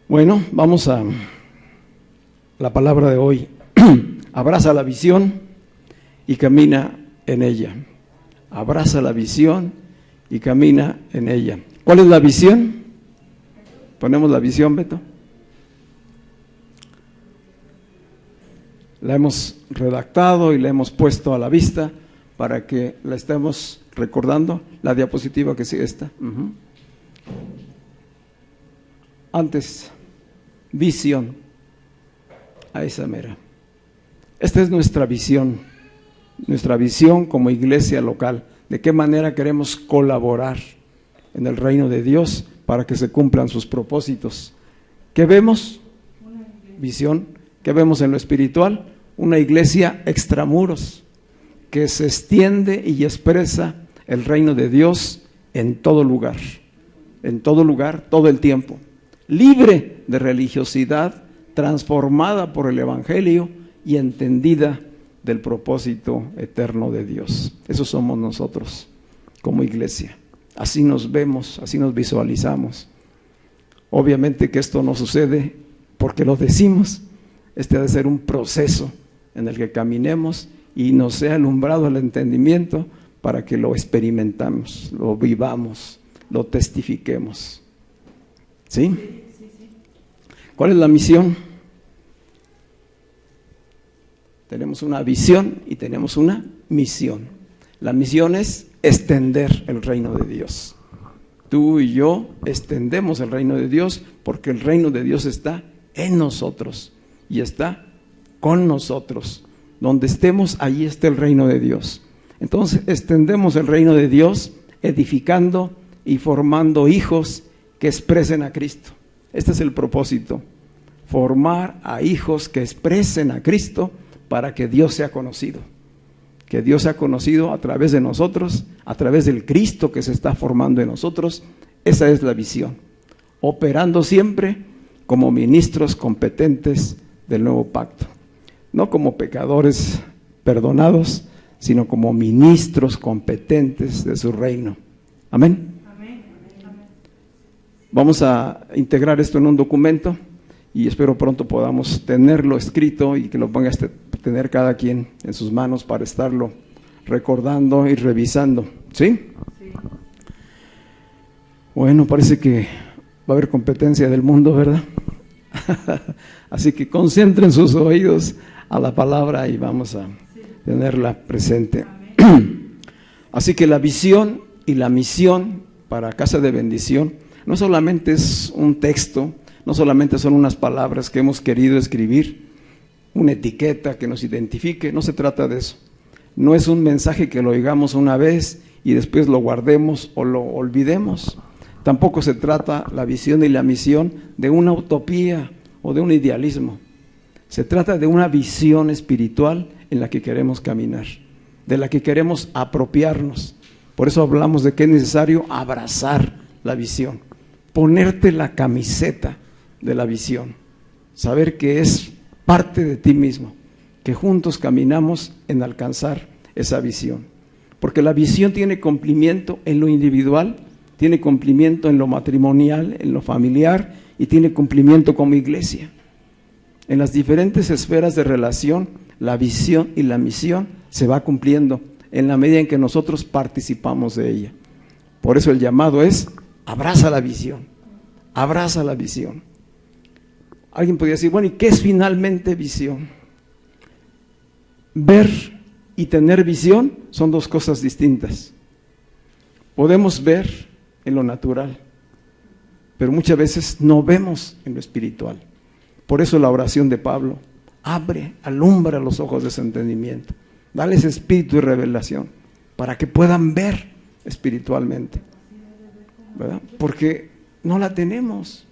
Bueno, vamos a la palabra de hoy. Abraza la visión y camina en ella. Abraza la visión y camina en ella. ¿Cuál es la visión? Ponemos la visión, Beto. La hemos redactado y la hemos puesto a la vista para que la estemos recordando. La diapositiva que sigue esta. Antes, visión, a esa mera. Esta es nuestra visión como iglesia local. De qué manera queremos colaborar en el reino de Dios para que se cumplan sus propósitos. ¿Qué vemos? Visión. ¿Qué vemos en lo espiritual? Una iglesia extramuros que se extiende y expresa el reino de Dios en todo lugar, todo el tiempo. Libre de religiosidad, transformada por el Evangelio y entendida del propósito eterno de Dios. Eso somos nosotros como iglesia. Así nos vemos, así nos visualizamos. Obviamente que esto no sucede porque lo decimos. Este ha de ser un proceso en el que caminemos y nos sea alumbrado el entendimiento para que lo experimentamos, lo vivamos, lo testifiquemos. ¿Sí? ¿Cuál es la misión? Tenemos una visión y tenemos una misión. La misión es extender el reino de Dios. Tú y yo extendemos el reino de Dios porque el reino de Dios está en nosotros y está con nosotros. Donde estemos, allí está el reino de Dios. Entonces extendemos el reino de Dios edificando y formando hijos que expresen a Cristo. Este es el propósito, formar a hijos que expresen a Cristo para que Dios sea conocido. Que Dios sea conocido a través de nosotros, a través del Cristo que se está formando en nosotros. Esa es la visión, operando siempre como ministros competentes del nuevo pacto. No como pecadores perdonados, sino como ministros competentes de su reino. Amén. Vamos a integrar esto en un documento y espero pronto podamos tenerlo escrito y que lo ponga a tener cada quien en sus manos para estarlo recordando y revisando. ¿Sí? Sí. Bueno, parece que va a haber competencia del mundo, ¿verdad? Así que concentren sus oídos a la palabra y vamos a tenerla presente. Así que la visión y la misión para Casa de Bendición no solamente es un texto, no solamente son unas palabras que hemos querido escribir, una etiqueta que nos identifique, no se trata de eso. No es un mensaje que lo oigamos una vez y después lo guardemos o lo olvidemos. Tampoco se trata la visión y la misión de una utopía o de un idealismo. Se trata de una visión espiritual en la que queremos caminar, de la que queremos apropiarnos. Por eso hablamos de que es necesario abrazar la visión, ponerte la camiseta de la visión, saber que es parte de ti mismo, que juntos caminamos en alcanzar esa visión. Porque la visión tiene cumplimiento en lo individual, tiene cumplimiento en lo matrimonial, en lo familiar y tiene cumplimiento como iglesia. En las diferentes esferas de relación, la visión y la misión se va cumpliendo en la medida en que nosotros participamos de ella. Por eso el llamado es: abraza la visión, abraza la visión. Alguien podría decir, bueno, ¿y qué es finalmente visión? Ver y tener visión son dos cosas distintas. Podemos ver en lo natural, pero muchas veces no vemos en lo espiritual. Por eso la oración de Pablo: abre, alumbra los ojos de su entendimiento, dales espíritu y revelación para que puedan ver espiritualmente, ¿verdad? Porque no la tenemos.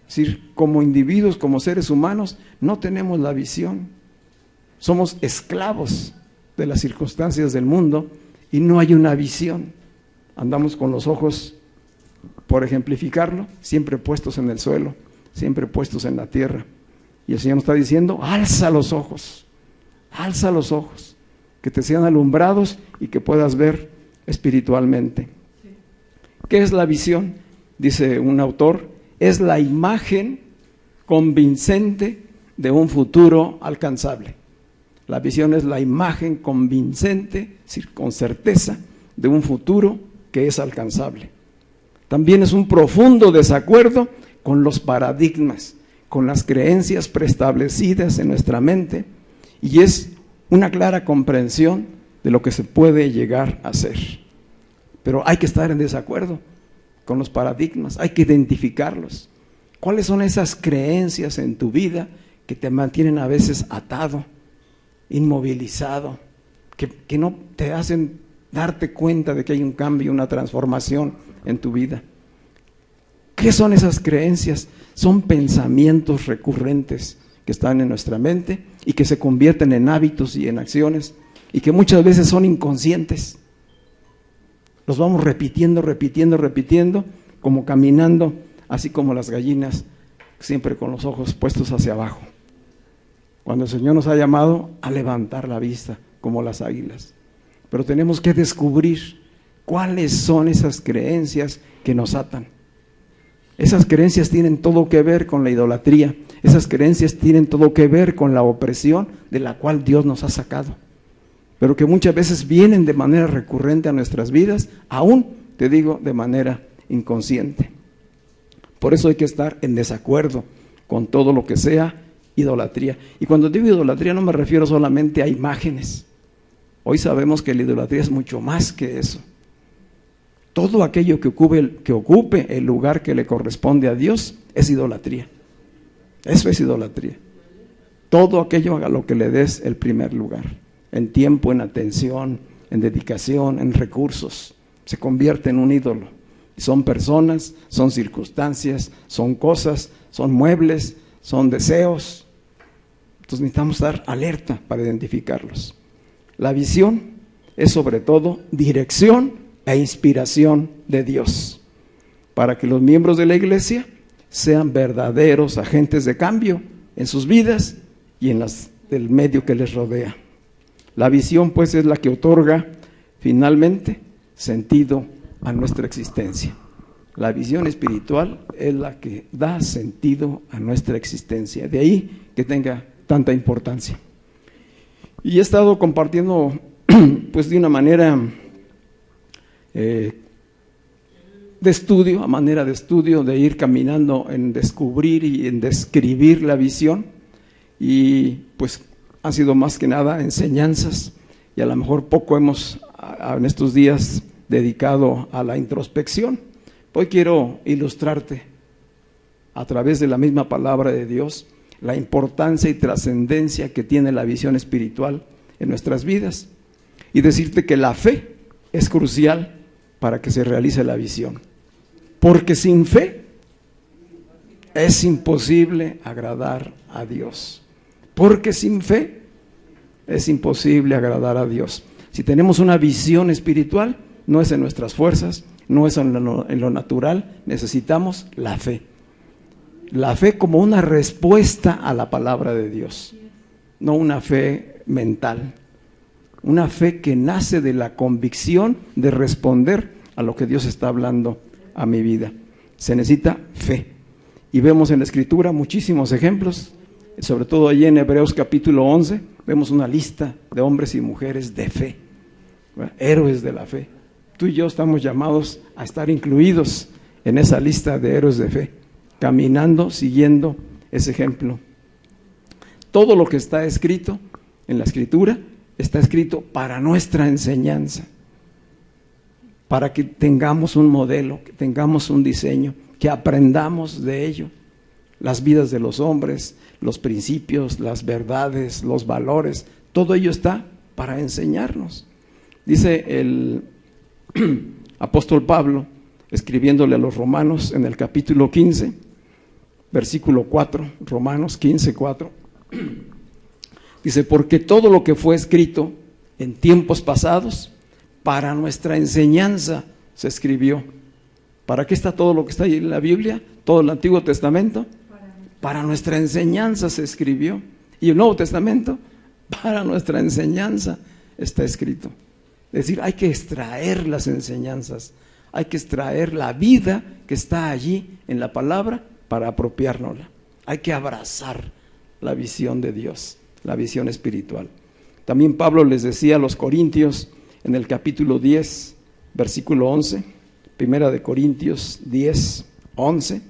Es decir, como individuos, como seres humanos, no tenemos la visión. Somos esclavos de las circunstancias del mundo y no hay una visión. Andamos con los ojos, por ejemplificarlo, siempre puestos en el suelo, siempre puestos en la tierra. Y el Señor nos está diciendo, alza los ojos, que te sean alumbrados y que puedas ver espiritualmente. ¿Qué es la visión? Dice un autor, es la imagen convincente de un futuro alcanzable. La visión es la imagen convincente, con certeza, de un futuro que es alcanzable. También es un profundo desacuerdo con los paradigmas, con las creencias preestablecidas en nuestra mente, y es una clara comprensión de lo que se puede llegar a ser. Pero hay que estar en desacuerdo con los paradigmas, hay que identificarlos. ¿Cuáles son esas creencias en tu vida que te mantienen a veces atado, inmovilizado, que no te hacen darte cuenta de que hay un cambio, una transformación en tu vida? ¿Qué son esas creencias? Son pensamientos recurrentes que están en nuestra mente y que se convierten en hábitos y en acciones y que muchas veces son inconscientes. Los vamos repitiendo, como caminando, así como las gallinas, siempre con los ojos puestos hacia abajo. Cuando el Señor nos ha llamado a levantar la vista, como las águilas. Pero tenemos que descubrir cuáles son esas creencias que nos atan. Esas creencias tienen todo que ver con la idolatría. Esas creencias tienen todo que ver con la opresión de la cual Dios nos ha sacado. Pero que muchas veces vienen de manera recurrente a nuestras vidas, aún, te digo, de manera inconsciente. Por eso hay que estar en desacuerdo con todo lo que sea idolatría. Y cuando digo idolatría no me refiero solamente a imágenes. Hoy sabemos que la idolatría es mucho más que eso. Todo aquello que ocupe el lugar que le corresponde a Dios es idolatría. Eso es idolatría. Todo aquello a lo que le des el primer lugar, en tiempo, en atención, en dedicación, en recursos, se convierte en un ídolo. Son personas, son circunstancias, son cosas, son muebles, son deseos. Entonces necesitamos estar alerta para identificarlos. La visión es sobre todo dirección e inspiración de Dios, para que los miembros de la iglesia sean verdaderos agentes de cambio en sus vidas y en las del medio que les rodea. La visión, pues, es la que otorga finalmente sentido a nuestra existencia. La visión espiritual es la que da sentido a nuestra existencia. De ahí que tenga tanta importancia. Y he estado compartiendo, pues, de una manera de estudio, a manera de estudio, de ir caminando en descubrir y en describir la visión, y pues han sido más que nada enseñanzas, y a lo mejor poco hemos en estos días dedicado a la introspección. Hoy quiero ilustrarte a través de la misma palabra de Dios la importancia y trascendencia que tiene la visión espiritual en nuestras vidas, y decirte que la fe es crucial para que se realice la visión, porque sin fe es imposible agradar a Dios, porque sin fe es imposible agradar a Dios. Si tenemos una visión espiritual, no es en nuestras fuerzas, no es en lo natural, necesitamos la fe. La fe como una respuesta a la palabra de Dios, no una fe mental. Una fe que nace de la convicción de responder a lo que Dios está hablando a mi vida. Se necesita fe. Y vemos en la Escritura muchísimos ejemplos, sobre todo allí en Hebreos capítulo 11, vemos una lista de hombres y mujeres de fe, héroes de la fe. Tú y yo estamos llamados a estar incluidos en esa lista de héroes de fe, caminando, siguiendo ese ejemplo. Todo lo que está escrito en la Escritura está escrito para nuestra enseñanza, para que tengamos un modelo, que tengamos un diseño, que aprendamos de ello, las vidas de los hombres, los principios, las verdades, los valores, todo ello está para enseñarnos. Dice el apóstol Pablo, escribiéndole a los romanos en el capítulo 15, versículo 4, Romanos 15, 4, dice, porque todo lo que fue escrito en tiempos pasados para nuestra enseñanza se escribió. ¿Para qué está todo lo que está ahí en la Biblia? Todo el Antiguo Testamento. Para nuestra enseñanza se escribió. Y el Nuevo Testamento, para nuestra enseñanza está escrito. Es decir, hay que extraer las enseñanzas, hay que extraer la vida que está allí en la palabra para apropiárnosla. Hay que abrazar la visión de Dios, la visión espiritual. También Pablo les decía a los Corintios en el capítulo 10, versículo 11, Primera de Corintios 10, 11,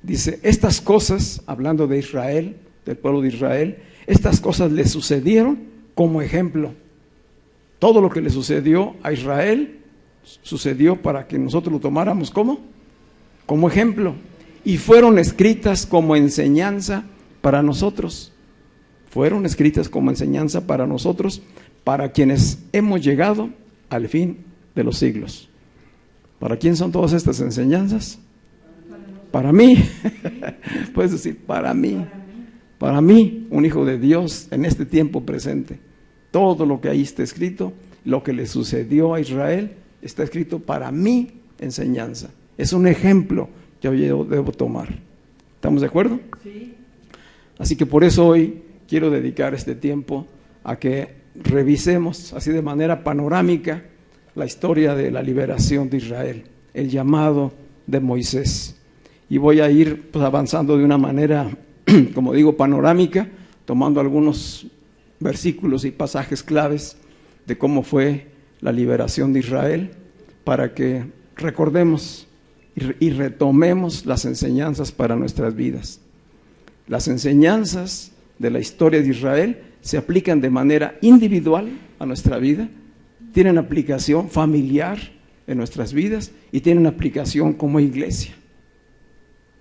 dice, estas cosas, hablando de Israel, del pueblo de Israel, estas cosas le sucedieron como ejemplo. Todo lo que le sucedió a Israel sucedió para que nosotros lo tomáramos como ejemplo, y fueron escritas como enseñanza para nosotros. Fueron escritas como enseñanza para nosotros, para quienes hemos llegado al fin de los siglos. ¿Para quién son todas estas enseñanzas? Para mí. Puedes decir, para mí. Para mí, un hijo de Dios en este tiempo presente. Todo lo que ahí está escrito, lo que le sucedió a Israel, está escrito para mi enseñanza. Es un ejemplo que yo debo tomar. ¿Estamos de acuerdo? Sí. Así que por eso hoy quiero dedicar este tiempo a que revisemos así de manera panorámica la historia de la liberación de Israel, el llamado de Moisés. Y voy a ir avanzando de una manera, como digo, panorámica, tomando algunos versículos y pasajes claves de cómo fue la liberación de Israel, para que recordemos y retomemos las enseñanzas para nuestras vidas. Las enseñanzas de la historia de Israel se aplican de manera individual a nuestra vida, tienen aplicación familiar en nuestras vidas y tienen aplicación como iglesia.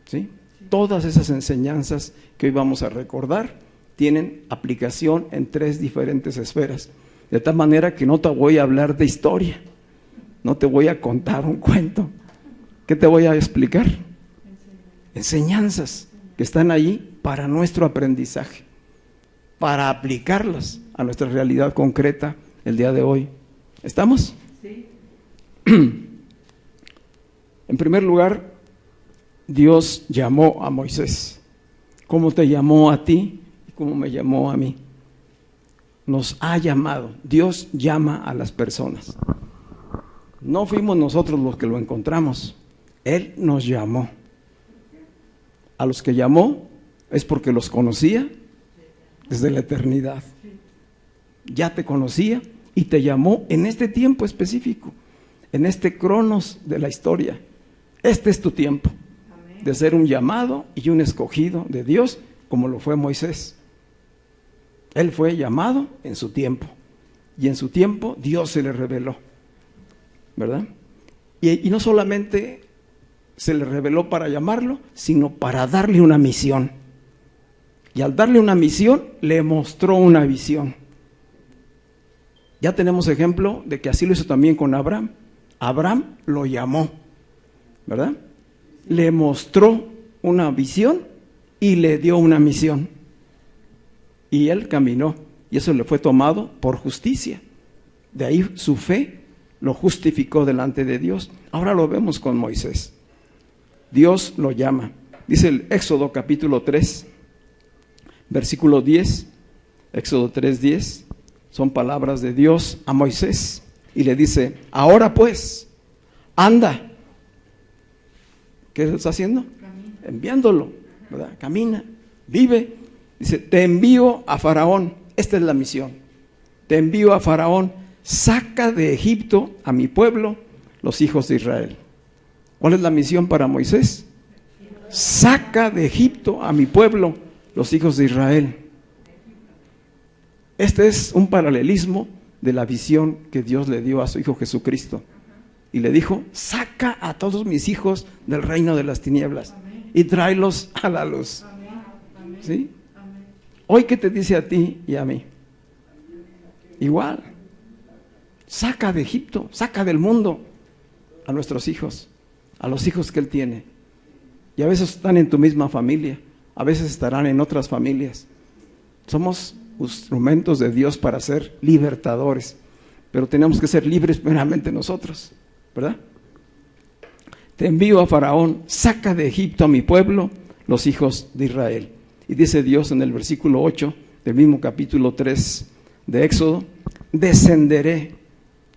¿Sí? Todas esas enseñanzas que hoy vamos a recordar tienen aplicación en 3 diferentes esferas, de tal manera que no te voy a hablar de historia, no te voy a contar un cuento. ¿Qué te voy a explicar? Enseñanzas que están ahí para nuestro aprendizaje, para aplicarlas a nuestra realidad concreta el día de hoy. ¿Estamos? Sí. En primer lugar, Dios llamó a Moisés. ¿Cómo te llamó a ti y cómo me llamó a mí? Nos ha llamado. Dios llama a las personas. No fuimos nosotros los que lo encontramos. Él nos llamó. A los que llamó es porque los conocía desde la eternidad. Ya te conocía y te llamó en este tiempo específico, en este cronos de la historia. Este es tu tiempo de ser un llamado y un escogido de Dios, como lo fue Moisés. Él fue llamado en su tiempo, y en su tiempo Dios se le reveló, ¿verdad? Y no solamente se le reveló para llamarlo, sino para darle una misión. Y al darle una misión, le mostró una visión. Ya tenemos ejemplo de que así lo hizo también con Abraham. Abraham lo llamó, ¿verdad? Le mostró una visión y le dio una misión. Y él caminó, y eso le fue tomado por justicia. De ahí su fe lo justificó delante de Dios. Ahora lo vemos con Moisés. Dios lo llama. Dice el Éxodo capítulo 3, versículo 10, Éxodo 3:10, son palabras de Dios a Moisés. Y le dice, ahora pues, anda. ¿Qué está haciendo? Camina. Enviándolo, ¿verdad? Camina, vive. Dice, te envío a Faraón. Esta es la misión. Te envío a Faraón. Saca de Egipto a mi pueblo, los hijos de Israel. ¿Cuál es la misión para Moisés? Saca de Egipto a mi pueblo, los hijos de Israel. Este es un paralelismo de la visión que Dios le dio a su Hijo Jesucristo. Y le dijo, saca a todos mis hijos del reino de las tinieblas y tráelos a la luz. ¿Sí? Hoy, ¿qué te dice a ti y a mí? Igual. Saca de Egipto, saca del mundo a nuestros hijos, a los hijos que Él tiene. Y a veces están en tu misma familia, a veces estarán en otras familias. Somos instrumentos de Dios para ser libertadores, pero tenemos que ser libres primeramente nosotros, ¿verdad? Te envío a Faraón, saca de Egipto a mi pueblo, los hijos de Israel. Y dice Dios en el versículo 8 del mismo capítulo 3 de Éxodo, descenderé.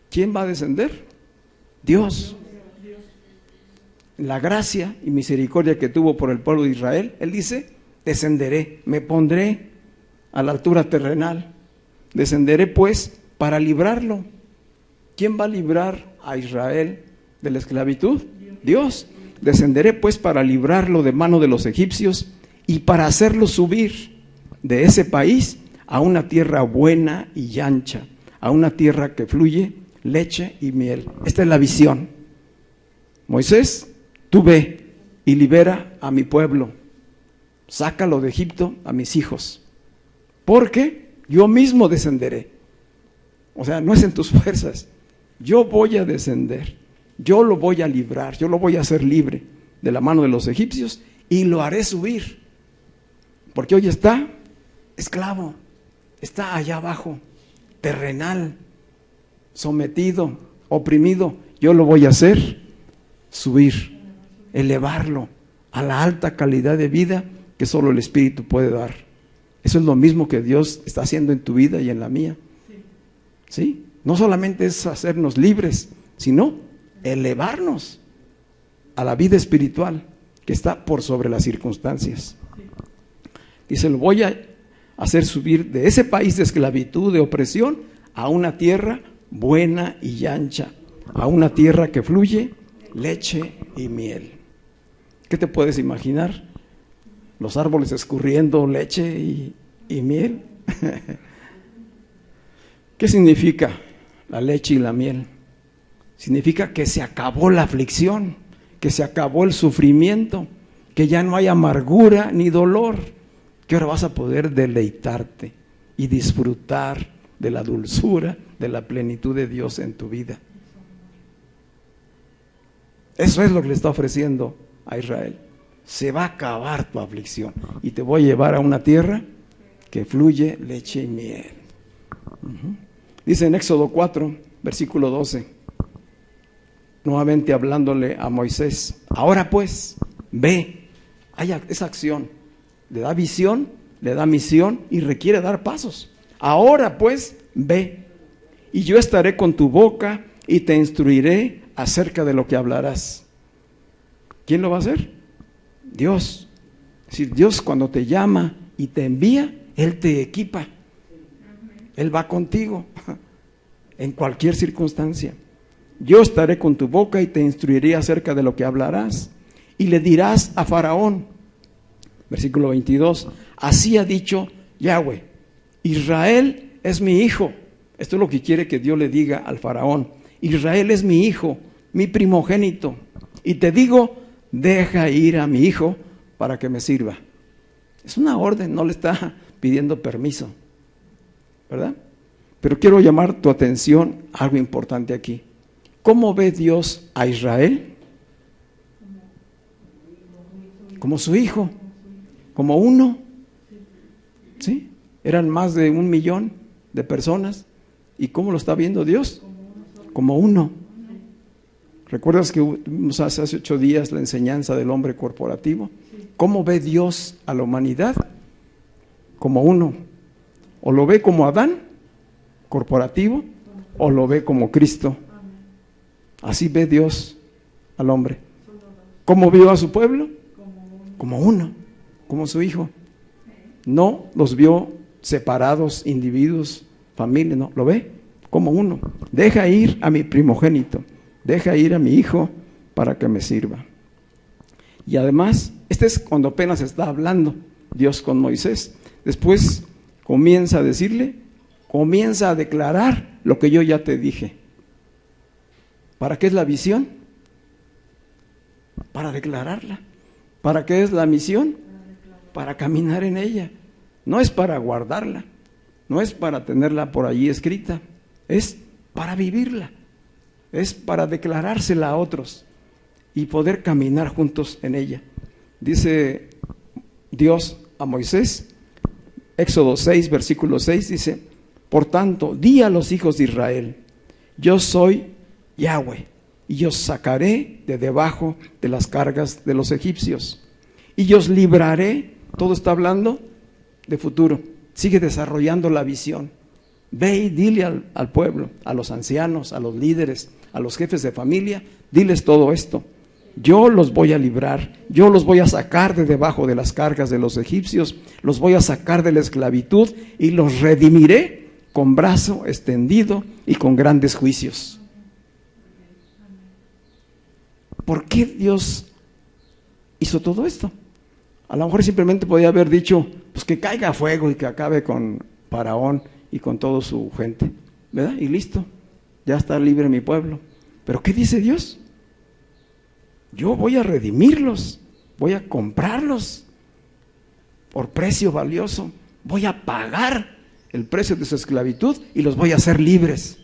¿Quién va a descender? Dios. La gracia y misericordia que tuvo por el pueblo de Israel, Él dice, descenderé, me pondré a la altura terrenal. Descenderé pues para librarlo. ¿Quién va a librar a Israel de la esclavitud? Dios. Descenderé pues para librarlo de mano de los egipcios y para hacerlo subir de ese país a una tierra buena y ancha, a una tierra que fluye leche y miel. Esta es la visión. Moisés, tú ve y libera a mi pueblo, sácalo de Egipto a mis hijos, porque yo mismo descenderé. O sea, no es en tus fuerzas, yo voy a descender, yo lo voy a librar, yo lo voy a hacer libre de la mano de los egipcios y lo haré subir, porque hoy está esclavo, está allá abajo, terrenal, sometido, oprimido. Yo lo voy a hacer subir, elevarlo a la alta calidad de vida que solo el Espíritu puede dar. Eso es lo mismo que Dios está haciendo en tu vida y en la mía. ¿Sí? No solamente es hacernos libres, sino elevarnos a la vida espiritual que está por sobre las circunstancias. Dice, lo voy a hacer subir de ese país de esclavitud, de opresión, a una tierra buena y ancha, a una tierra que fluye leche y miel. ¿Qué te puedes imaginar? Los árboles escurriendo leche y miel. ¿Qué significa la leche y la miel? Significa que se acabó la aflicción, que se acabó el sufrimiento, que ya no hay amargura ni dolor, que ahora vas a poder deleitarte y disfrutar de la dulzura, de la plenitud de Dios en tu vida. Eso es lo que le está ofreciendo a Israel. Se va a acabar tu aflicción y te voy a llevar a una tierra que fluye leche y miel. Dice en Éxodo 4, versículo 12, nuevamente hablándole a Moisés, ahora pues, ve, hay esa acción, le da visión, le da misión y requiere dar pasos. Ahora pues, ve, y yo estaré con tu boca y te instruiré acerca de lo que hablarás. ¿Quién lo va a hacer? Dios. Es decir, Dios cuando te llama y te envía, Él te equipa. Él va contigo en cualquier circunstancia. Yo estaré con tu boca y te instruiré acerca de lo que hablarás. Y le dirás a Faraón, versículo 22, así ha dicho Yahweh, Israel es mi hijo. Esto es lo que quiere que Dios le diga al Faraón. Israel es mi hijo, mi primogénito. Y te digo, deja ir a mi hijo para que me sirva. Es una orden, no le está pidiendo permiso, ¿verdad? Pero quiero llamar tu atención a algo importante aquí. ¿Cómo ve Dios a Israel? Como su hijo, como uno. ¿Sí? Eran más de 1 millón de personas. ¿Y cómo lo está viendo Dios? Como uno. ¿Recuerdas que vimos hace 8 días la enseñanza del hombre corporativo? ¿Cómo ve Dios a la humanidad? Como uno. O lo ve como Adán, corporativo, o lo ve como Cristo. Así ve Dios al hombre. ¿Cómo vio a su pueblo? Como uno, como su hijo. No los vio separados, individuos, familia, no, lo ve como uno. Deja ir a mi primogénito, deja ir a mi hijo para que me sirva. Y además, este es cuando apenas está hablando Dios con Moisés. Después comienza a decirle, comienza a declarar lo que yo ya te dije. ¿Para qué es la visión? Para declararla. ¿Para qué es la misión? Para caminar en ella. No es para guardarla, no es para tenerla por allí escrita, es para vivirla, es para declarársela a otros y poder caminar juntos en ella. Dice Dios a Moisés, Éxodo 6, versículo 6, dice, por tanto, di a los hijos de Israel, yo soy Yahweh, y os sacaré de debajo de las cargas de los egipcios, y os libraré. Todo está hablando de futuro, sigue desarrollando la visión. Ve y dile al pueblo, a los ancianos, a los líderes, a los jefes de familia, diles todo esto. Yo los voy a librar, yo los voy a sacar de debajo de las cargas de los egipcios, los voy a sacar de la esclavitud y los redimiré con brazo extendido y con grandes juicios. ¿Por qué Dios hizo todo esto? A lo mejor simplemente podía haber dicho, pues que caiga fuego y que acabe con Faraón y con toda su gente, ¿verdad? Y listo, ya está libre mi pueblo. ¿Pero qué dice Dios? Yo voy a redimirlos, voy a comprarlos por precio valioso, voy a pagar el precio de su esclavitud y los voy a hacer libres.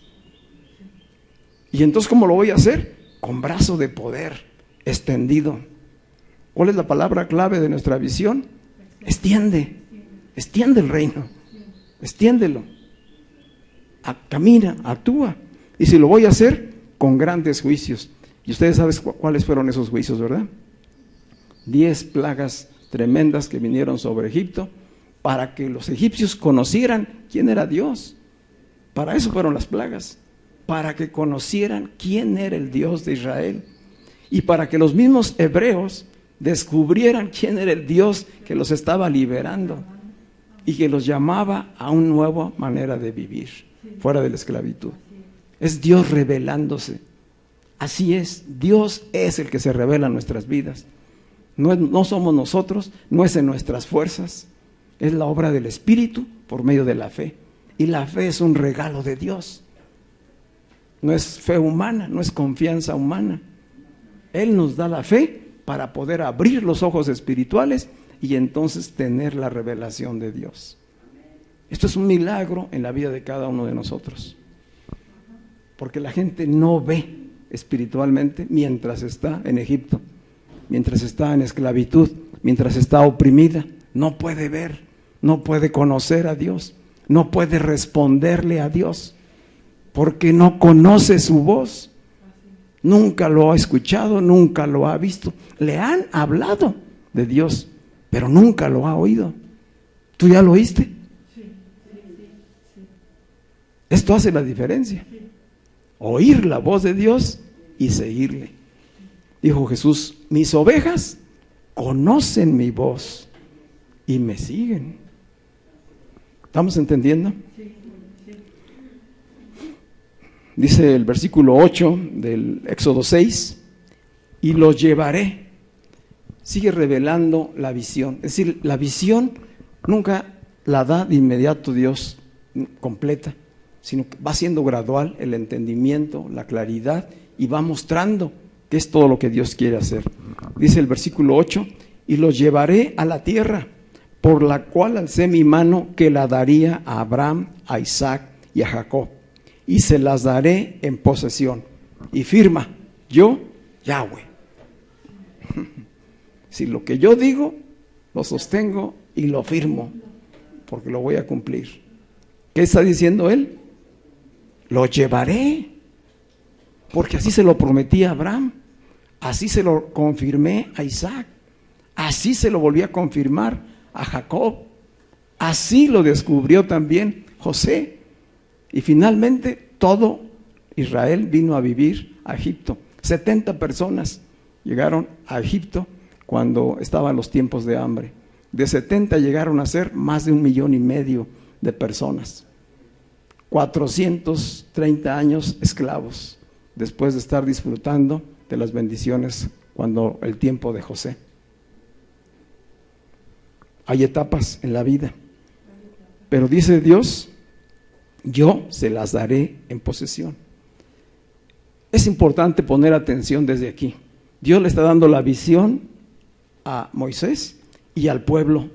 ¿Y entonces cómo lo voy a hacer? Con brazo de poder extendido. ¿Cuál es la palabra clave de nuestra visión? Extiende el reino, extiéndelo, camina, actúa. Y si lo voy a hacer, con grandes juicios. Y ustedes saben cuáles fueron esos juicios, ¿verdad? 10 plagas tremendas que vinieron sobre Egipto para que los egipcios conocieran quién era Dios. Para eso fueron las plagas, para que conocieran quién era el Dios de Israel y para que los mismos hebreos descubrieran quién era el Dios que los estaba liberando y que los llamaba a una nueva manera de vivir, fuera de la esclavitud. Es Dios revelándose. Así es, Dios es el que se revela en nuestras vidas. No somos nosotros, no es en nuestras fuerzas, es la obra del Espíritu por medio de la fe. Y la fe es un regalo de Dios. No es fe humana, no es confianza humana. Él nos da la fe para poder abrir los ojos espirituales y entonces tener la revelación de Dios. Esto es un milagro en la vida de cada uno de nosotros. Porque la gente no ve espiritualmente mientras está en Egipto, mientras está en esclavitud, mientras está oprimida. No puede ver, no puede conocer a Dios, no puede responderle a Dios, porque no conoce su voz. Nunca lo ha escuchado, nunca lo ha visto. Le han hablado de Dios, pero nunca lo ha oído. ¿Tú ya lo oíste? Esto hace la diferencia. Oír la voz de Dios y seguirle. Dijo Jesús, mis ovejas conocen mi voz y me siguen. ¿Estamos entendiendo? Dice el versículo 8 del Éxodo 6, y los llevaré. Sigue revelando la visión. Es decir, la visión nunca la da de inmediato Dios completa, sino que va siendo gradual el entendimiento, la claridad, y va mostrando qué es todo lo que Dios quiere hacer. Dice el versículo 8, y los llevaré a la tierra, por la cual alcé mi mano que la daría a Abraham, a Isaac y a Jacob, y se las daré en posesión. Y firma, yo, Yahweh. Si lo que yo digo, lo sostengo y lo firmo, porque lo voy a cumplir. ¿Qué está diciendo él? Lo llevaré, porque así se lo prometí a Abraham, así se lo confirmé a Isaac, así se lo volví a confirmar a Jacob, así lo descubrió también José, y finalmente todo Israel vino a vivir a Egipto. 70 personas llegaron a Egipto cuando estaban los tiempos de hambre. De 70 llegaron a ser más de 1,5 millones de personas. 430 años esclavos, después de estar disfrutando de las bendiciones cuando el tiempo de José. Hay etapas en la vida, pero dice Dios, yo se las daré en posesión. Es importante poner atención desde aquí. Dios le está dando la visión a Moisés y al pueblo.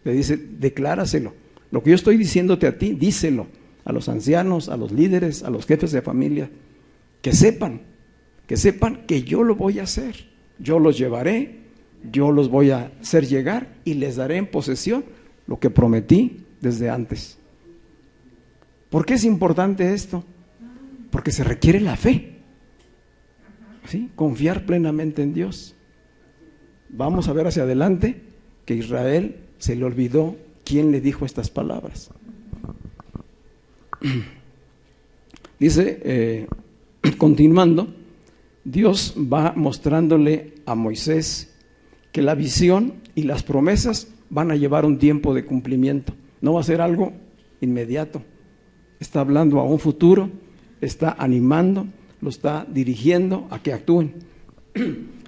Le dice, decláraselo. Lo que yo estoy diciéndote a ti, díselo a los ancianos, a los líderes, a los jefes de familia, que sepan que yo lo voy a hacer. Yo los llevaré, yo los voy a hacer llegar y les daré en posesión lo que prometí desde antes. ¿Por qué es importante esto? Porque se requiere la fe, ¿sí? Confiar plenamente en Dios. Vamos a ver hacia adelante que Israel se le olvidó quién le dijo estas palabras. Dice, continuando, Dios va mostrándole a Moisés que la visión y las promesas van a llevar un tiempo de cumplimiento. No va a ser algo inmediato. Está hablando a un futuro, está animando, lo está dirigiendo a que actúen.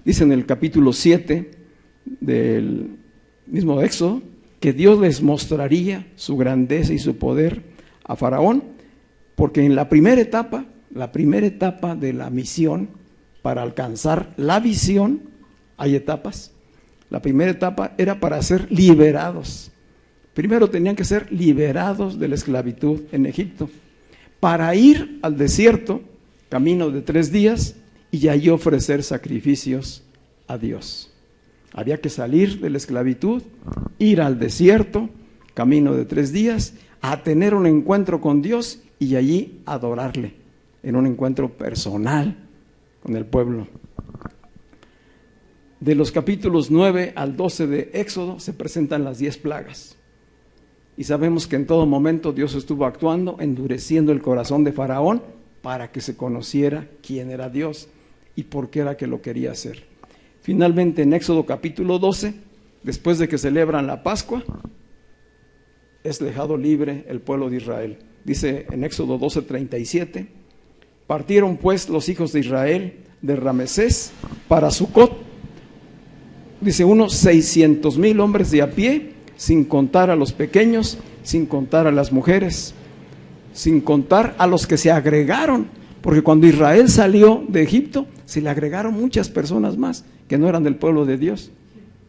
Dice en el capítulo 7 del mismo Éxodo que Dios les mostraría su grandeza y su poder a Faraón, porque en la primera etapa de la misión, para alcanzar la visión, hay etapas. La primera etapa era para ser liberados. Primero tenían que ser liberados de la esclavitud en Egipto, para ir al desierto, camino de 3 días, y allí ofrecer sacrificios a Dios. Había que salir de la esclavitud, ir al desierto, camino de 3 días, a tener un encuentro con Dios y allí adorarle, en un encuentro personal con el pueblo. De los capítulos 9 al 12 de Éxodo se presentan las 10 plagas. Y sabemos que en todo momento Dios estuvo actuando, endureciendo el corazón de Faraón para que se conociera quién era Dios y por qué era que lo quería hacer. Finalmente, en Éxodo capítulo 12, después de que celebran la Pascua, es dejado libre el pueblo de Israel. Dice en Éxodo 12:37, partieron pues los hijos de Israel de Ramesés para Sucot. Dice unos 600,000 hombres de a pie, sin contar a los pequeños, sin contar a las mujeres, sin contar a los que se agregaron, porque cuando Israel salió de Egipto, se le agregaron muchas personas más que no eran del pueblo de Dios.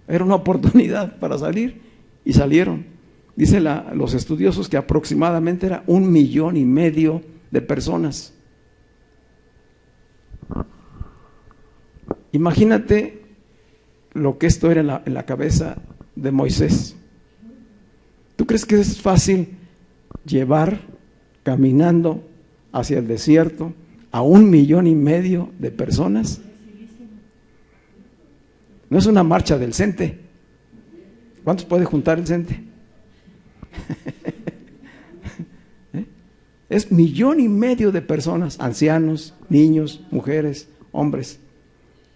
Era una oportunidad para salir y salieron. Dice los estudiosos que aproximadamente era 1,5 millones de personas. Imagínate lo que esto era en la cabeza de Moisés. ¿Tú crees que es fácil llevar caminando hacia el desierto a 1,5 millones de personas? No es una marcha del CENTE. ¿Cuántos puede juntar el CENTE? Es 1,5 millones de personas, ancianos, niños, mujeres, hombres,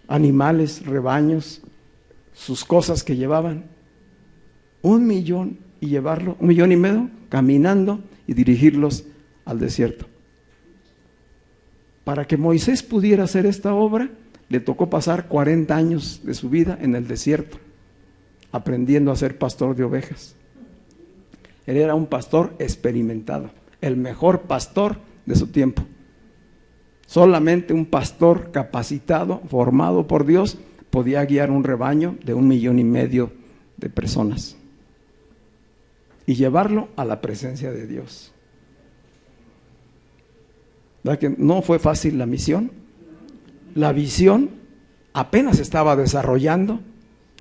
animales, rebaños, sus cosas que llevaban. 1 millón y llevarlo, 1,5 millones, caminando y dirigirlos al desierto. Para que Moisés pudiera hacer esta obra, le tocó pasar 40 años de su vida en el desierto, aprendiendo a ser pastor de ovejas. Él era un pastor experimentado, el mejor pastor de su tiempo. Solamente un pastor capacitado, formado por Dios, podía guiar un rebaño de 1,5 millones de personas y llevarlo a la presencia de Dios. ¿Verdad que no fue fácil la misión? La visión apenas estaba desarrollando,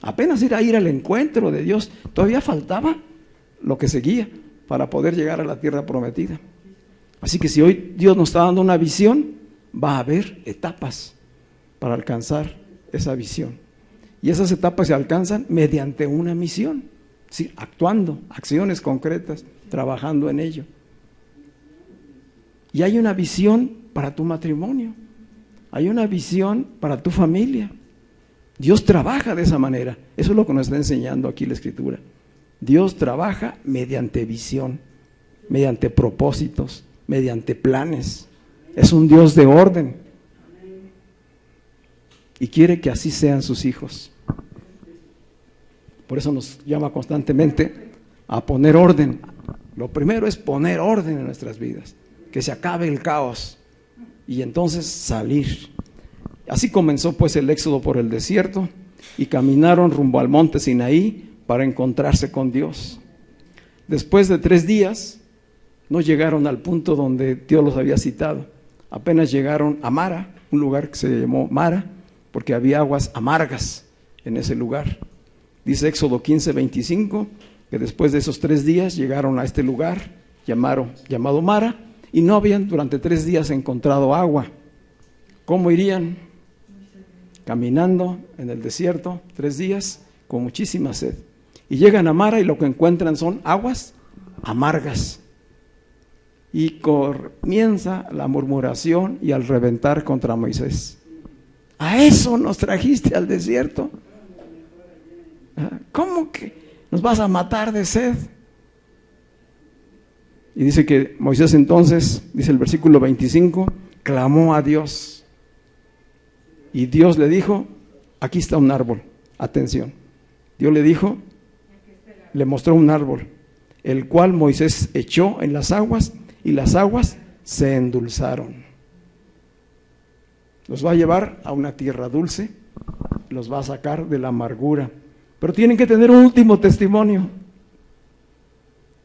apenas era ir al encuentro de Dios, todavía faltaba lo que seguía para poder llegar a la tierra prometida. Así que si hoy Dios nos está dando una visión, va a haber etapas para alcanzar esa visión. Y esas etapas se alcanzan mediante una misión, ¿sí? Actuando, acciones concretas, trabajando en ello. Y hay una visión para tu matrimonio, hay una visión para tu familia. Dios trabaja de esa manera. Eso es lo que nos está enseñando aquí la Escritura. Dios trabaja mediante visión, mediante propósitos, mediante planes. Es un Dios de orden y quiere que así sean sus hijos. Por eso nos llama constantemente a poner orden. Lo primero es poner orden en nuestras vidas, que se acabe el caos y entonces salir. Así comenzó pues el éxodo por el desierto y caminaron rumbo al monte Sinaí para encontrarse con Dios. Después de 3 días no llegaron al punto donde Dios los había citado. Apenas llegaron a Mara, un lugar que se llamó Mara, porque había aguas amargas en ese lugar. Dice Éxodo 15:25, que después de esos 3 días llegaron a este lugar llamado Mara, y no habían durante 3 días encontrado agua. ¿Cómo irían? Caminando en el desierto 3 días con muchísima sed. Y llegan a Mara y lo que encuentran son aguas amargas. Y comienza la murmuración y al reventar contra Moisés. ¿A eso nos trajiste al desierto? ¿Cómo que nos vas a matar de sed? Y dice que Moisés entonces, dice el versículo 25, clamó a Dios. Y Dios le dijo, aquí está un árbol, atención. Dios le dijo, le mostró un árbol, el cual Moisés echó en las aguas y las aguas se endulzaron. Los va a llevar a una tierra dulce, los va a sacar de la amargura. Pero tienen que tener un último testimonio.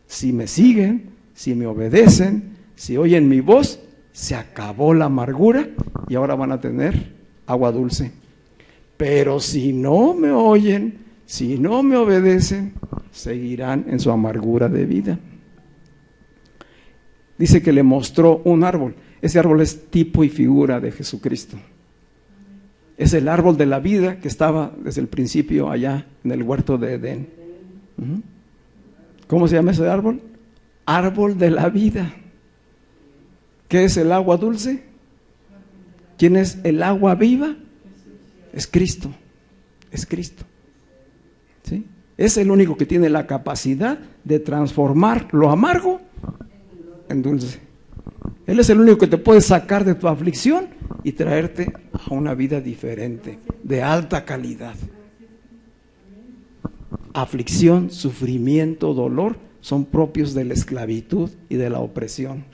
Si me siguen, si me obedecen, si oyen mi voz, se acabó la amargura y ahora van a tener agua dulce. Pero si no me oyen, si no me obedecen, seguirán en su amargura de vida. Dice que le mostró un árbol. Ese árbol es tipo y figura de Jesucristo. Es el árbol de la vida que estaba desde el principio allá en el huerto de Edén. ¿Cómo se llama ese árbol? Árbol de la vida. ¿Qué es el agua dulce? ¿Quién es el agua viva? Es Cristo. Es Cristo. ¿Sí? Es el único que tiene la capacidad de transformar lo amargo en dulce. Él es el único que te puede sacar de tu aflicción y traerte a una vida diferente, de alta calidad. Aflicción, sufrimiento, dolor son propios de la esclavitud y de la opresión,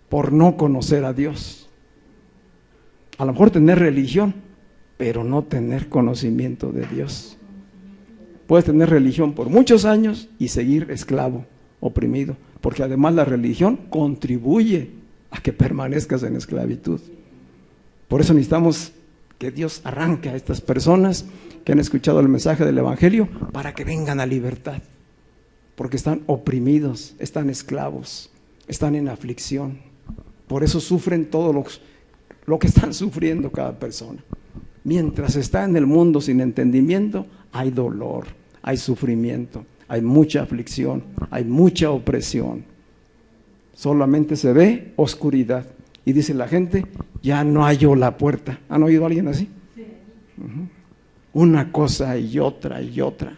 por no conocer a Dios. A lo mejor tener religión, pero no tener conocimiento de Dios. Puedes tener religión por muchos años y seguir esclavo, oprimido, porque además la religión contribuye a que permanezcas en esclavitud. Por eso necesitamos que Dios arranque a estas personas que han escuchado el mensaje del Evangelio para que vengan a libertad, porque están oprimidos, están esclavos, están en aflicción. Por eso sufren todo lo que están sufriendo cada persona. Mientras está en el mundo sin entendimiento, hay dolor, hay sufrimiento, hay mucha aflicción, hay mucha opresión. Solamente se ve oscuridad. Y dice la gente, ya no halló la puerta. ¿Han oído a alguien así? Sí. Una cosa y otra y otra.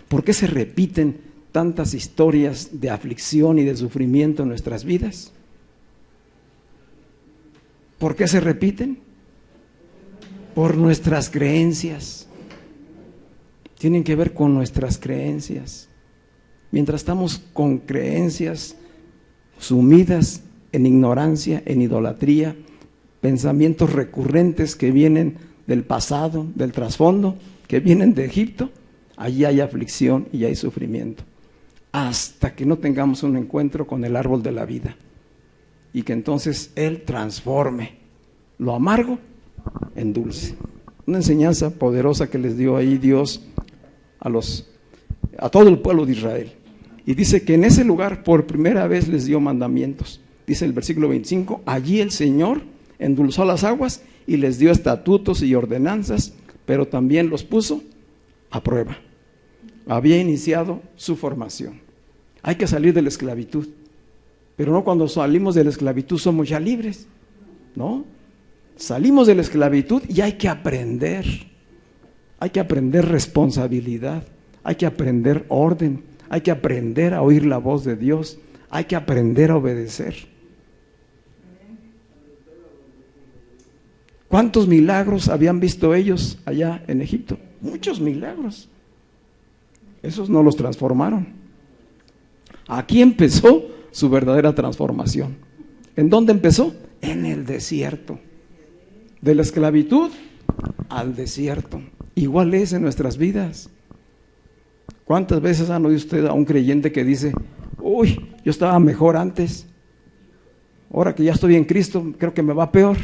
¿Por qué se repiten tantas historias de aflicción y de sufrimiento en nuestras vidas? ¿Por qué se repiten? Por nuestras creencias. Tienen que ver con nuestras creencias. Mientras estamos con creencias sumidas en ignorancia, en idolatría, pensamientos recurrentes que vienen del pasado, del trasfondo, que vienen de Egipto, allí hay aflicción y hay sufrimiento, hasta que no tengamos un encuentro con el árbol de la vida y que entonces Él transforme lo amargo en dulce. Una enseñanza poderosa que les dio ahí Dios a todo el pueblo de Israel. Y dice que en ese lugar por primera vez les dio mandamientos. Dice el versículo 25, allí el Señor endulzó las aguas y les dio estatutos y ordenanzas, pero también los puso a prueba. Había iniciado su formación. Hay que salir de la esclavitud, pero no cuando salimos de la esclavitud somos ya libres, ¿no? Salimos de la esclavitud y hay que aprender responsabilidad, hay que aprender orden, hay que aprender a oír la voz de Dios, hay que aprender a obedecer. ¿Cuántos milagros habían visto ellos allá en Egipto? Muchos milagros. Esos no los transformaron. Aquí empezó su verdadera transformación. ¿En dónde empezó? En el desierto. De la esclavitud al desierto. Igual es en nuestras vidas. ¿Cuántas veces han oído usted a un creyente que dice, uy, yo estaba mejor antes, ahora que ya estoy en Cristo, creo que me va peor?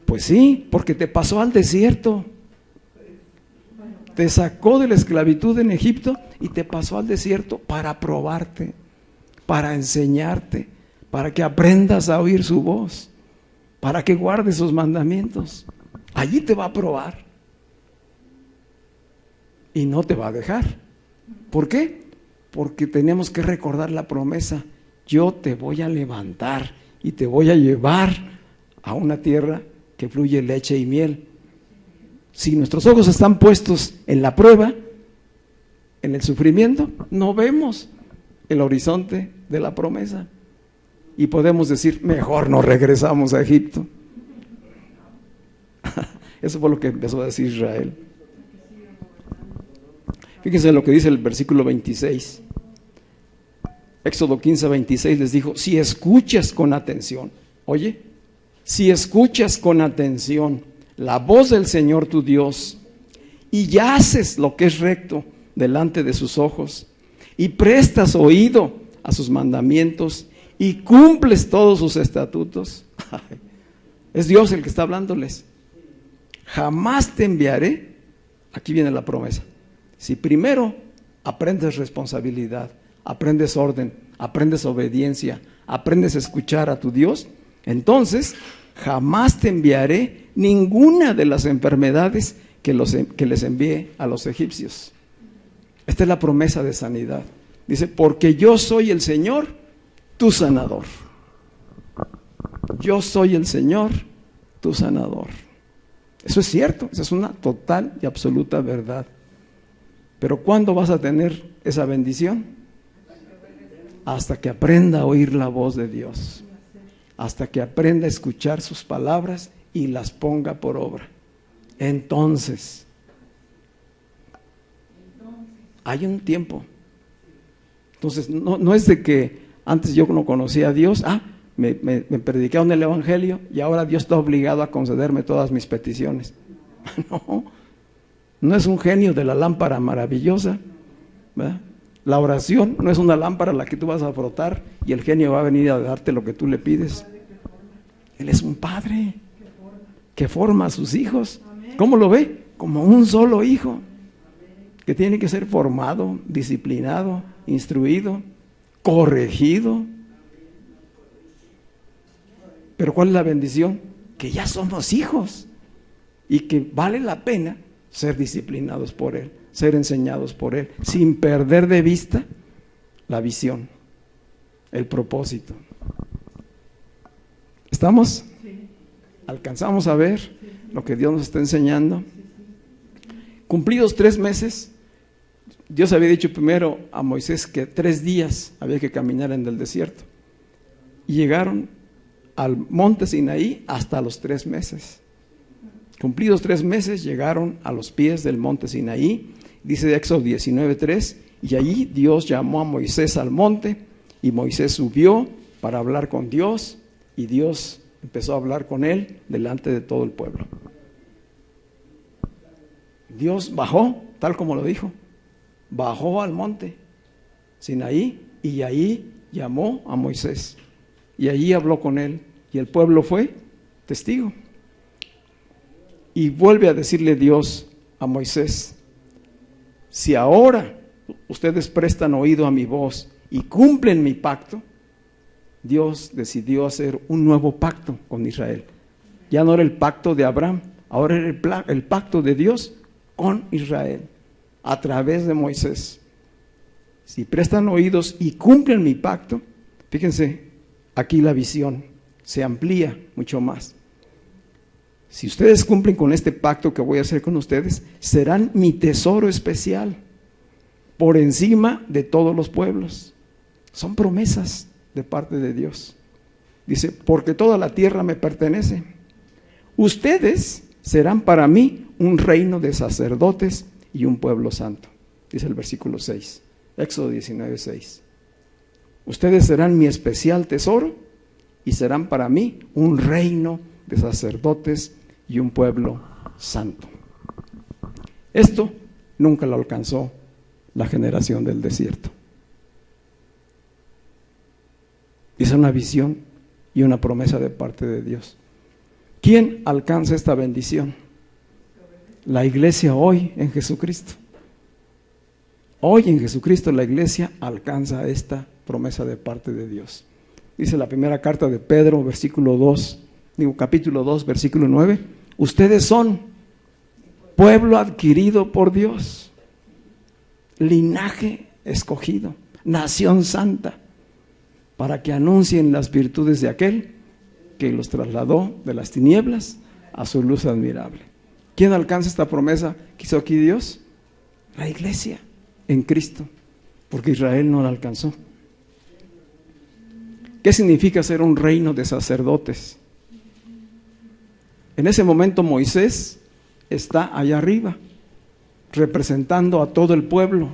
Pues sí, porque te pasó al desierto. Te sacó de la esclavitud en Egipto y te pasó al desierto para probarte, para enseñarte, para que aprendas a oír su voz, para que guardes sus mandamientos. Allí te va a probar y no te va a dejar. ¿Por qué? Porque tenemos que recordar la promesa: yo te voy a levantar y te voy a llevar a una tierra que fluye leche y miel. Si nuestros ojos están puestos en la prueba, en el sufrimiento, no vemos el horizonte de la promesa y podemos decir: mejor no regresamos a Egipto. Eso fue lo que empezó a decir Israel. Fíjense lo que dice el versículo 26. Éxodo 15, 26 les dijo: si escuchas con atención, oye, si escuchas con atención la voz del Señor tu Dios y haces lo que es recto delante de sus ojos y prestas oído a sus mandamientos y cumples todos sus estatutos. Es Dios el que está hablándoles. Jamás te enviaré. Aquí viene la promesa. Si primero aprendes responsabilidad, aprendes orden, aprendes obediencia, aprendes a escuchar a tu Dios, entonces jamás te enviaré ninguna de las enfermedades que les envié a los egipcios. Esta es la promesa de sanidad. Dice: porque yo soy el Señor, tu sanador. Yo soy el Señor, tu sanador. Eso es cierto, esa es una total y absoluta verdad. Pero ¿cuándo vas a tener esa bendición? Hasta que aprenda a oír la voz de Dios, hasta que aprenda a escuchar sus palabras y las ponga por obra. Entonces, hay un tiempo. Entonces, no es de que antes yo no conocía a Dios, me predicaron el Evangelio y ahora Dios está obligado a concederme todas mis peticiones. No es un genio de la lámpara maravillosa, ¿verdad? La oración no es una lámpara a la que tú vas a frotar y el genio va a venir a darte lo que tú le pides. Él es un padre que forma a sus hijos. ¿Cómo lo ve? Como un solo hijo que tiene que ser formado, disciplinado, instruido, corregido. Pero ¿cuál es la bendición? Que ya somos hijos y que vale la pena ser disciplinados por Él, ser enseñados por Él, sin perder de vista la visión, el propósito. ¿Estamos? Sí. ¿Alcanzamos a ver lo que Dios nos está enseñando? Cumplidos 3 meses, Dios había dicho primero a Moisés que 3 días había que caminar en el desierto. Y llegaron al monte Sinaí hasta los 3 meses. Cumplidos 3 meses, llegaron a los pies del monte Sinaí. Dice Éxodo 19:3, y allí Dios llamó a Moisés al monte, y Moisés subió para hablar con Dios, y Dios empezó a hablar con él delante de todo el pueblo. Dios bajó, tal como lo dijo, bajó al monte Sinaí, y ahí llamó a Moisés, y allí habló con él, y el pueblo fue testigo. Y vuelve a decirle Dios a Moisés: si ahora ustedes prestan oído a mi voz y cumplen mi pacto. Dios decidió hacer un nuevo pacto con Israel. Ya no era el pacto de Abraham, ahora era el pacto de Dios con Israel, a través de Moisés. Si prestan oídos y cumplen mi pacto, fíjense, aquí la visión se amplía mucho más. Si ustedes cumplen con este pacto que voy a hacer con ustedes, serán mi tesoro especial, por encima de todos los pueblos. Son promesas de parte de Dios. Dice: porque toda la tierra me pertenece. Ustedes serán para mí un reino de sacerdotes y un pueblo santo. Dice el versículo 6, Éxodo 19:6. Ustedes serán mi especial tesoro y serán para mí un reino de sacerdotes y un pueblo santo. Esto nunca lo alcanzó la generación del desierto. Es una visión y una promesa de parte de Dios. ¿Quién alcanza esta bendición? La iglesia hoy en Jesucristo. Hoy en Jesucristo la iglesia alcanza esta promesa de parte de Dios. Dice la primera carta de Pedro, capítulo 2, versículo 9. Ustedes son pueblo adquirido por Dios, linaje escogido, nación santa, para que anuncien las virtudes de aquel que los trasladó de las tinieblas a su luz admirable. ¿Quién alcanza esta promesa que hizo aquí Dios? La iglesia en Cristo, porque Israel no la alcanzó. ¿Qué significa ser un reino de sacerdotes? En ese momento Moisés está allá arriba, representando a todo el pueblo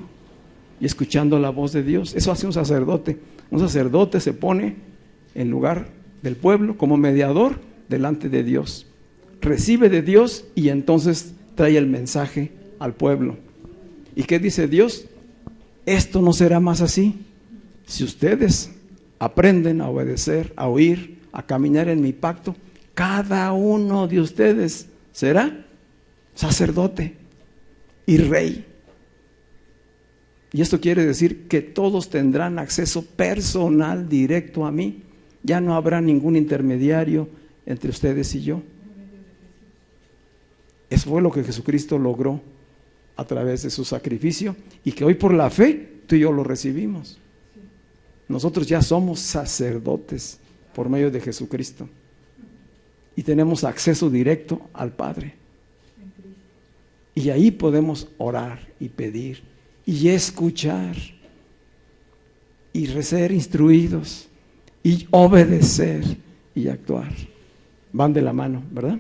y escuchando la voz de Dios. Eso hace un sacerdote. Un sacerdote se pone en lugar del pueblo como mediador delante de Dios. Recibe de Dios y entonces trae el mensaje al pueblo. ¿Y qué dice Dios? Esto no será más así. Si ustedes aprenden a obedecer, a oír, a caminar en mi pacto, cada uno de ustedes será sacerdote y rey. Y esto quiere decir que todos tendrán acceso personal directo a mí. Ya no habrá ningún intermediario entre ustedes y yo. Eso fue lo que Jesucristo logró a través de su sacrificio y que hoy por la fe tú y yo lo recibimos. Nosotros ya somos sacerdotes por medio de Jesucristo y tenemos acceso directo al Padre. Y ahí podemos orar y pedir y escuchar y ser instruidos y obedecer y actuar. Van de la mano, ¿verdad?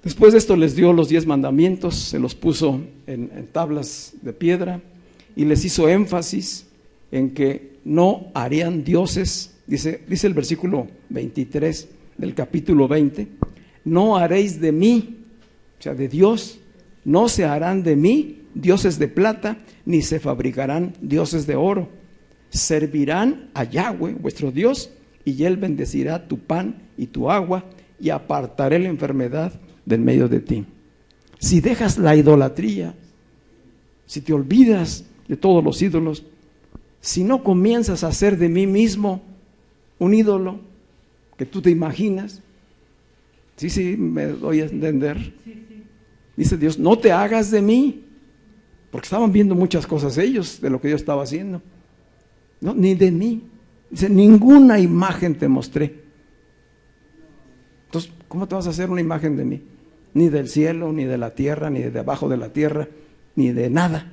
Después de esto les dio los 10 mandamientos, se los puso en tablas de piedra y les hizo énfasis en que no harían dioses. Dice el versículo 23 del capítulo 20, no haréis de mí, o sea de Dios, no se harán de mí dioses de plata, ni se fabricarán dioses de oro. Servirán a Yahweh, vuestro Dios, y Él bendecirá tu pan y tu agua, y apartaré la enfermedad del medio de ti. Si dejas la idolatría, si te olvidas de todos los ídolos, si no comienzas a hacer de mí mismo un ídolo que tú te imaginas, sí, me doy a entender. Dice Dios, no te hagas de mí, porque estaban viendo muchas cosas ellos de lo que yo estaba haciendo. No, ni de mí. Dice, ninguna imagen te mostré. Entonces, ¿cómo te vas a hacer una imagen de mí? Ni del cielo, ni de la tierra, ni de debajo de la tierra, ni de nada.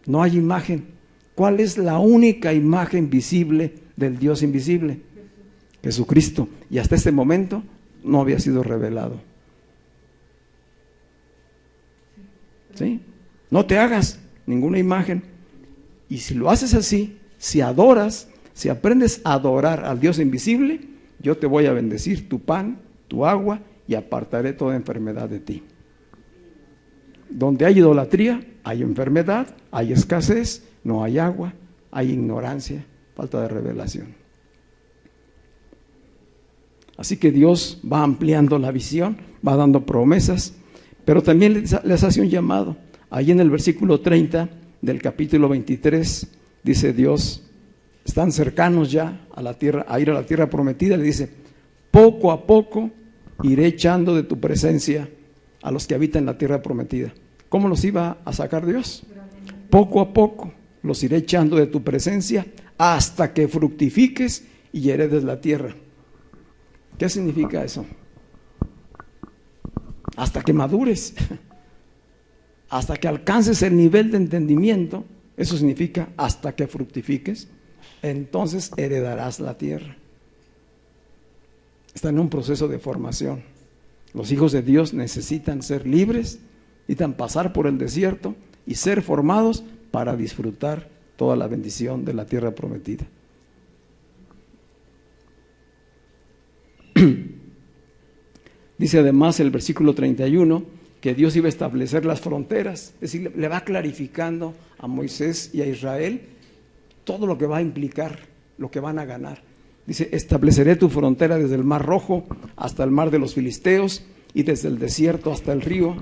No hay imagen. ¿Cuál es la única imagen visible del Dios invisible? Jesucristo. Y hasta este momento no había sido revelado. ¿Sí? No te hagas ninguna imagen. Y si lo haces así, si adoras, si aprendes a adorar al Dios invisible, yo te voy a bendecir tu pan, tu agua, y apartaré toda enfermedad de ti. Donde hay idolatría, hay enfermedad, hay escasez, no hay agua, hay ignorancia, falta de revelación. Así que Dios va ampliando la visión, va dando promesas, pero también les hace un llamado. Ahí en el versículo 30 del capítulo 23, dice Dios, están cercanos ya a la tierra, a ir a la tierra prometida, le dice, poco a poco iré echando de tu presencia a los que habitan la tierra prometida. ¿Cómo los iba a sacar Dios? Poco a poco los iré echando de tu presencia hasta que fructifiques y heredes la tierra. ¿Qué significa eso? Hasta que madures, hasta que alcances el nivel de entendimiento, eso significa hasta que fructifiques, entonces heredarás la tierra. Está en un proceso de formación. Los hijos de Dios necesitan ser libres, necesitan pasar por el desierto y ser formados para disfrutar toda la bendición de la tierra prometida. Dice además el versículo 31 que Dios iba a establecer las fronteras, es decir, le va clarificando a Moisés y a Israel todo lo que va a implicar, lo que van a ganar. Dice, estableceré tu frontera desde el mar Rojo hasta el mar de los Filisteos y desde el desierto hasta el río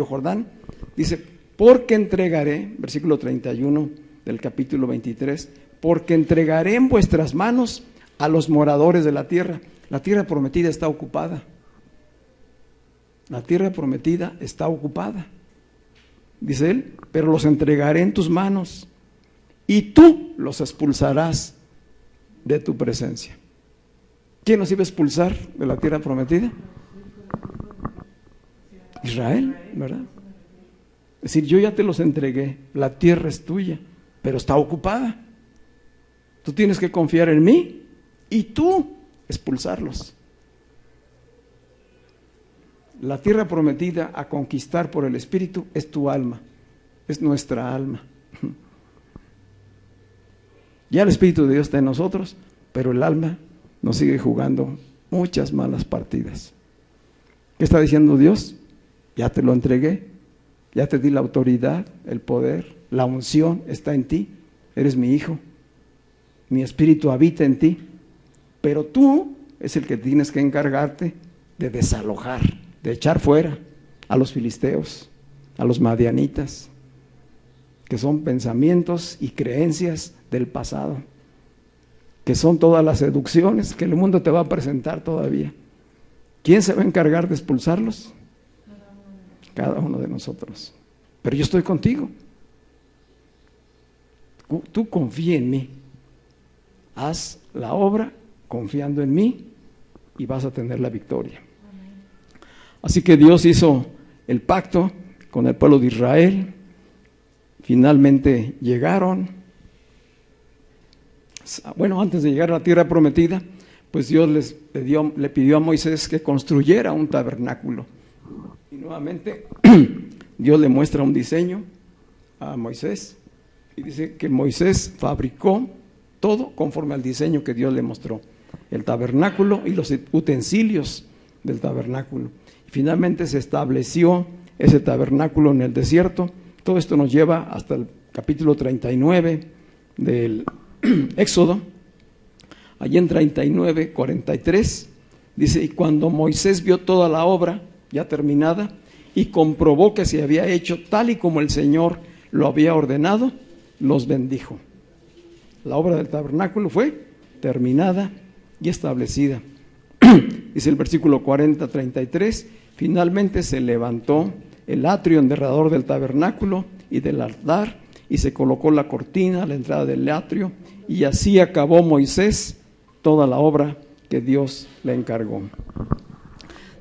Jordán. Dice, porque entregaré, versículo 31 del capítulo 23, porque entregaré en vuestras manos a los moradores de la tierra. La tierra prometida está ocupada. La tierra prometida está ocupada. Dice él, pero los entregaré en tus manos y tú los expulsarás de tu presencia. ¿Quién nos iba a expulsar de la tierra prometida? Israel, ¿verdad? Es decir, yo ya te los entregué, la tierra es tuya, pero está ocupada. Tú tienes que confiar en mí y tú expulsarlos. La tierra prometida a conquistar por el Espíritu es tu alma, es nuestra alma. Ya el Espíritu de Dios está en nosotros, pero el alma nos sigue jugando muchas malas partidas. ¿Qué está diciendo Dios? Ya te lo entregué, ya te di la autoridad, el poder, la unción está en ti, eres mi hijo, mi Espíritu habita en ti, pero tú es el que tienes que encargarte de desalojar, de echar fuera a los filisteos, a los madianitas, que son pensamientos y creencias del pasado, que son todas las seducciones que el mundo te va a presentar todavía. ¿Quién se va a encargar de expulsarlos? Cada uno de nosotros. Pero yo estoy contigo. Tú confía en mí. Haz la obra confiando en mí y vas a tener la victoria. Así que Dios hizo el pacto con el pueblo de Israel. Finalmente llegaron. Bueno, antes de llegar a la tierra prometida, pues Dios le pidió a Moisés que construyera un tabernáculo. Y nuevamente Dios le muestra un diseño a Moisés y dice que Moisés fabricó todo conforme al diseño que Dios le mostró, el tabernáculo y los utensilios del tabernáculo. Y finalmente se estableció ese tabernáculo en el desierto. Todo esto nos lleva hasta el capítulo 39 del Éxodo. Allí en 39, 43 dice: y cuando Moisés vio toda la obra ya terminada y comprobó que se había hecho tal y como el Señor lo había ordenado, los bendijo. La obra del tabernáculo fue terminada y establecida. Dice el versículo 40, 33, finalmente se levantó el atrio en derredor del tabernáculo y del altar, y se colocó la cortina a la entrada del atrio, y así acabó Moisés toda la obra que Dios le encargó.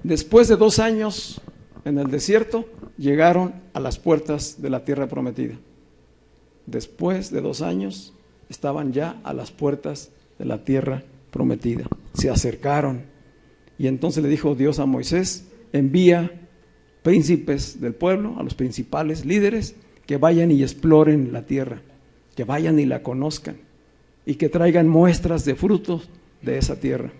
Después de 2 años en el desierto, llegaron a las puertas de la tierra prometida. Después de 2 años, estaban ya a las puertas de la tierra prometida. Se acercaron, y entonces le dijo Dios a Moisés: envía príncipes del pueblo, a los principales líderes, que vayan y exploren la tierra, que vayan y la conozcan, y que traigan muestras de frutos de esa tierra.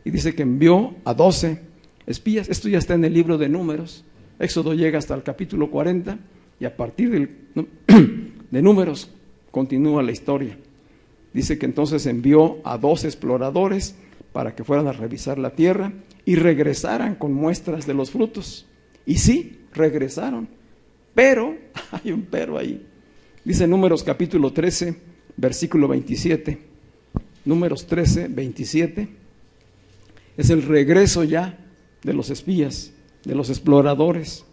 Y dice que envió a 12 espías. Esto ya está en el libro de Números. Éxodo llega hasta el capítulo 40, y a partir de Números continúa la historia. Dice que entonces envió a 12 exploradores para que fueran a revisar la tierra y regresaran con muestras de los frutos. Y sí, regresaron, pero hay un pero ahí. Dice Números capítulo 13, versículo 27. Números 13, 27. Es el regreso ya de los espías, de los exploradores.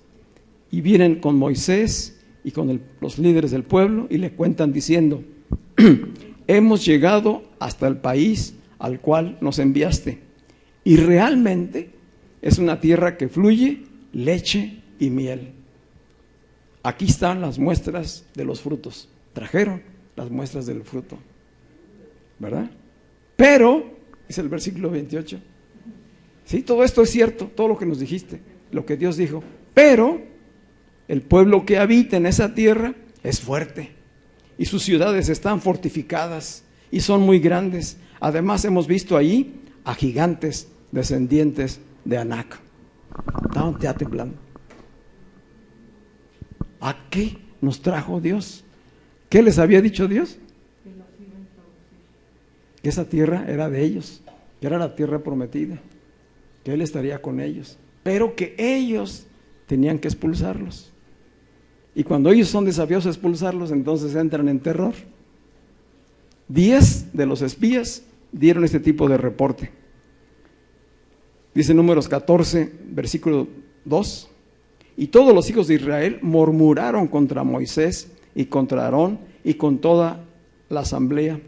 Y vienen con Moisés y con los líderes del pueblo y le cuentan diciendo: hemos llegado hasta el país al cual nos enviaste, y realmente es una tierra que fluye leche y miel. Aquí están las muestras de los frutos. Trajeron las muestras del fruto, ¿verdad? Pero, dice el versículo 28, sí, todo esto es cierto, todo lo que nos dijiste, lo que Dios dijo, pero el pueblo que habita en esa tierra es fuerte, y sus ciudades están fortificadas y son muy grandes. Además hemos visto ahí a gigantes descendientes de Anac. Estaban ya temblando. ¿A qué nos trajo Dios? ¿Qué les había dicho Dios? Que esa tierra era de ellos, que era la tierra prometida, que Él estaría con ellos, pero que ellos tenían que expulsarlos. Y cuando ellos son desafiados a expulsarlos, entonces entran en terror. 10 de los espías dieron este tipo de reporte. Dice Números 14, versículo 2, y todos los hijos de Israel murmuraron contra Moisés y contra Aarón y con toda la asamblea,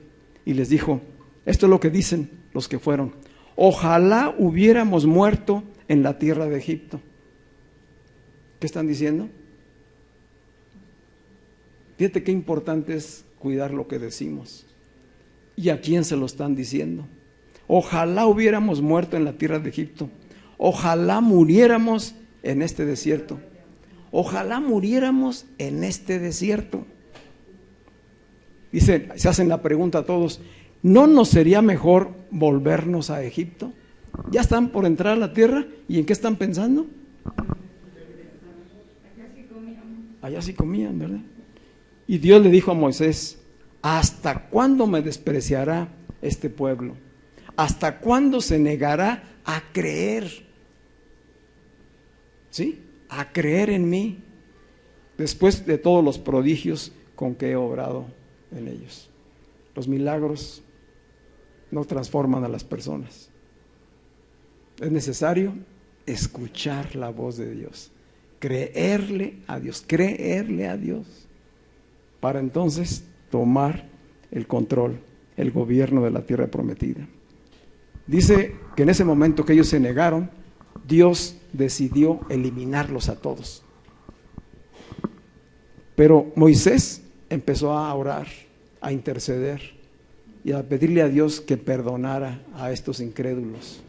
y les dijo, esto es lo que dicen los que fueron, ojalá hubiéramos muerto en la tierra de Egipto. ¿Qué están diciendo? Fíjate qué importante es cuidar lo que decimos. ¿Y a quién se lo están diciendo? Ojalá hubiéramos muerto en la tierra de Egipto. Ojalá muriéramos en este desierto. Ojalá muriéramos en este desierto. Dice, se hacen la pregunta a todos, ¿no nos sería mejor volvernos a Egipto? Ya están por entrar a la tierra, ¿y en qué están pensando? Allá sí comían, ¿verdad? Y Dios le dijo a Moisés, ¿hasta cuándo me despreciará este pueblo? ¿Hasta cuándo se negará a creer? ¿Sí? A creer en mí, después de todos los prodigios con que he obrado en ellos. Los milagros no transforman a las personas. Es necesario escuchar la voz de Dios, creerle a Dios, para entonces tomar el control, el gobierno de la tierra prometida. Dice que en ese momento que ellos se negaron, Dios decidió eliminarlos a todos. Pero Moisés empezó a orar, a interceder y a pedirle a Dios que perdonara a estos incrédulos.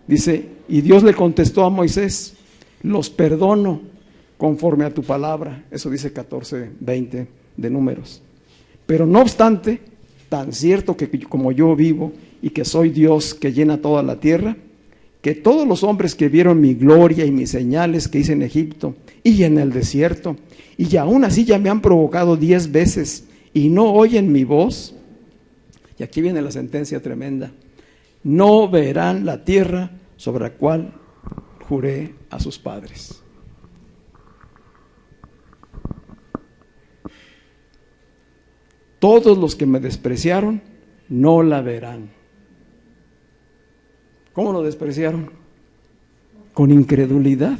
Dice, y Dios le contestó a Moisés, los perdono conforme a tu palabra. Eso dice 14:20 de Números. Pero no obstante, tan cierto que como yo vivo y que soy Dios que llena toda la tierra, que todos los hombres que vieron mi gloria y mis señales que hice en Egipto y en el desierto, y aún así ya me han provocado 10 veces y no oyen mi voz, y aquí viene la sentencia tremenda, no verán la tierra sobre la cual juré a sus padres. Todos los que me despreciaron no la verán. ¿Cómo lo despreciaron? Con incredulidad.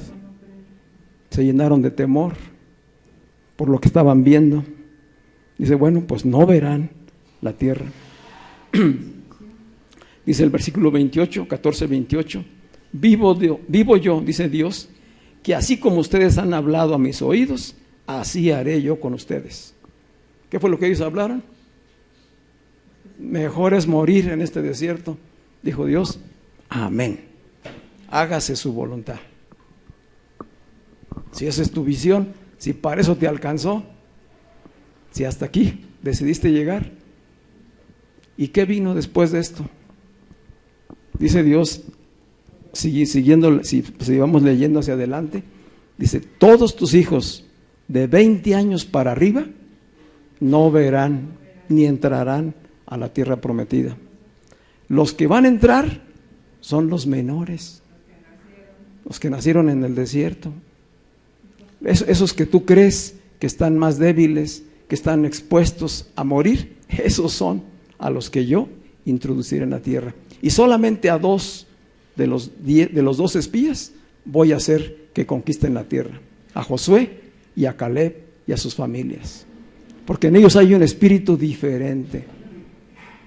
Se llenaron de temor por lo que estaban viendo. Dice, bueno, pues no verán la tierra. Dice el versículo 28, 14:28, vivo yo, dice Dios, que así como ustedes han hablado a mis oídos, así haré yo con ustedes. ¿Qué fue lo que ellos hablaron? Mejor es morir en este desierto, dijo Dios. Amén. Hágase su voluntad. Si esa es tu visión, si para eso te alcanzó, si hasta aquí decidiste llegar, ¿y qué vino después de esto? Dice Dios, siguiendo, si vamos leyendo hacia adelante, dice, todos tus hijos de 20 años para arriba no verán ni entrarán a la tierra prometida. Los que van a entrar son los menores, los que nacieron en el desierto, esos que tú crees que están más débiles, que están expuestos a morir, esos son a los que yo introduciré en la tierra. Y solamente a 2 de los 12 espías voy a hacer que conquisten la tierra, a Josué y a Caleb y a sus familias, porque en ellos hay un espíritu diferente.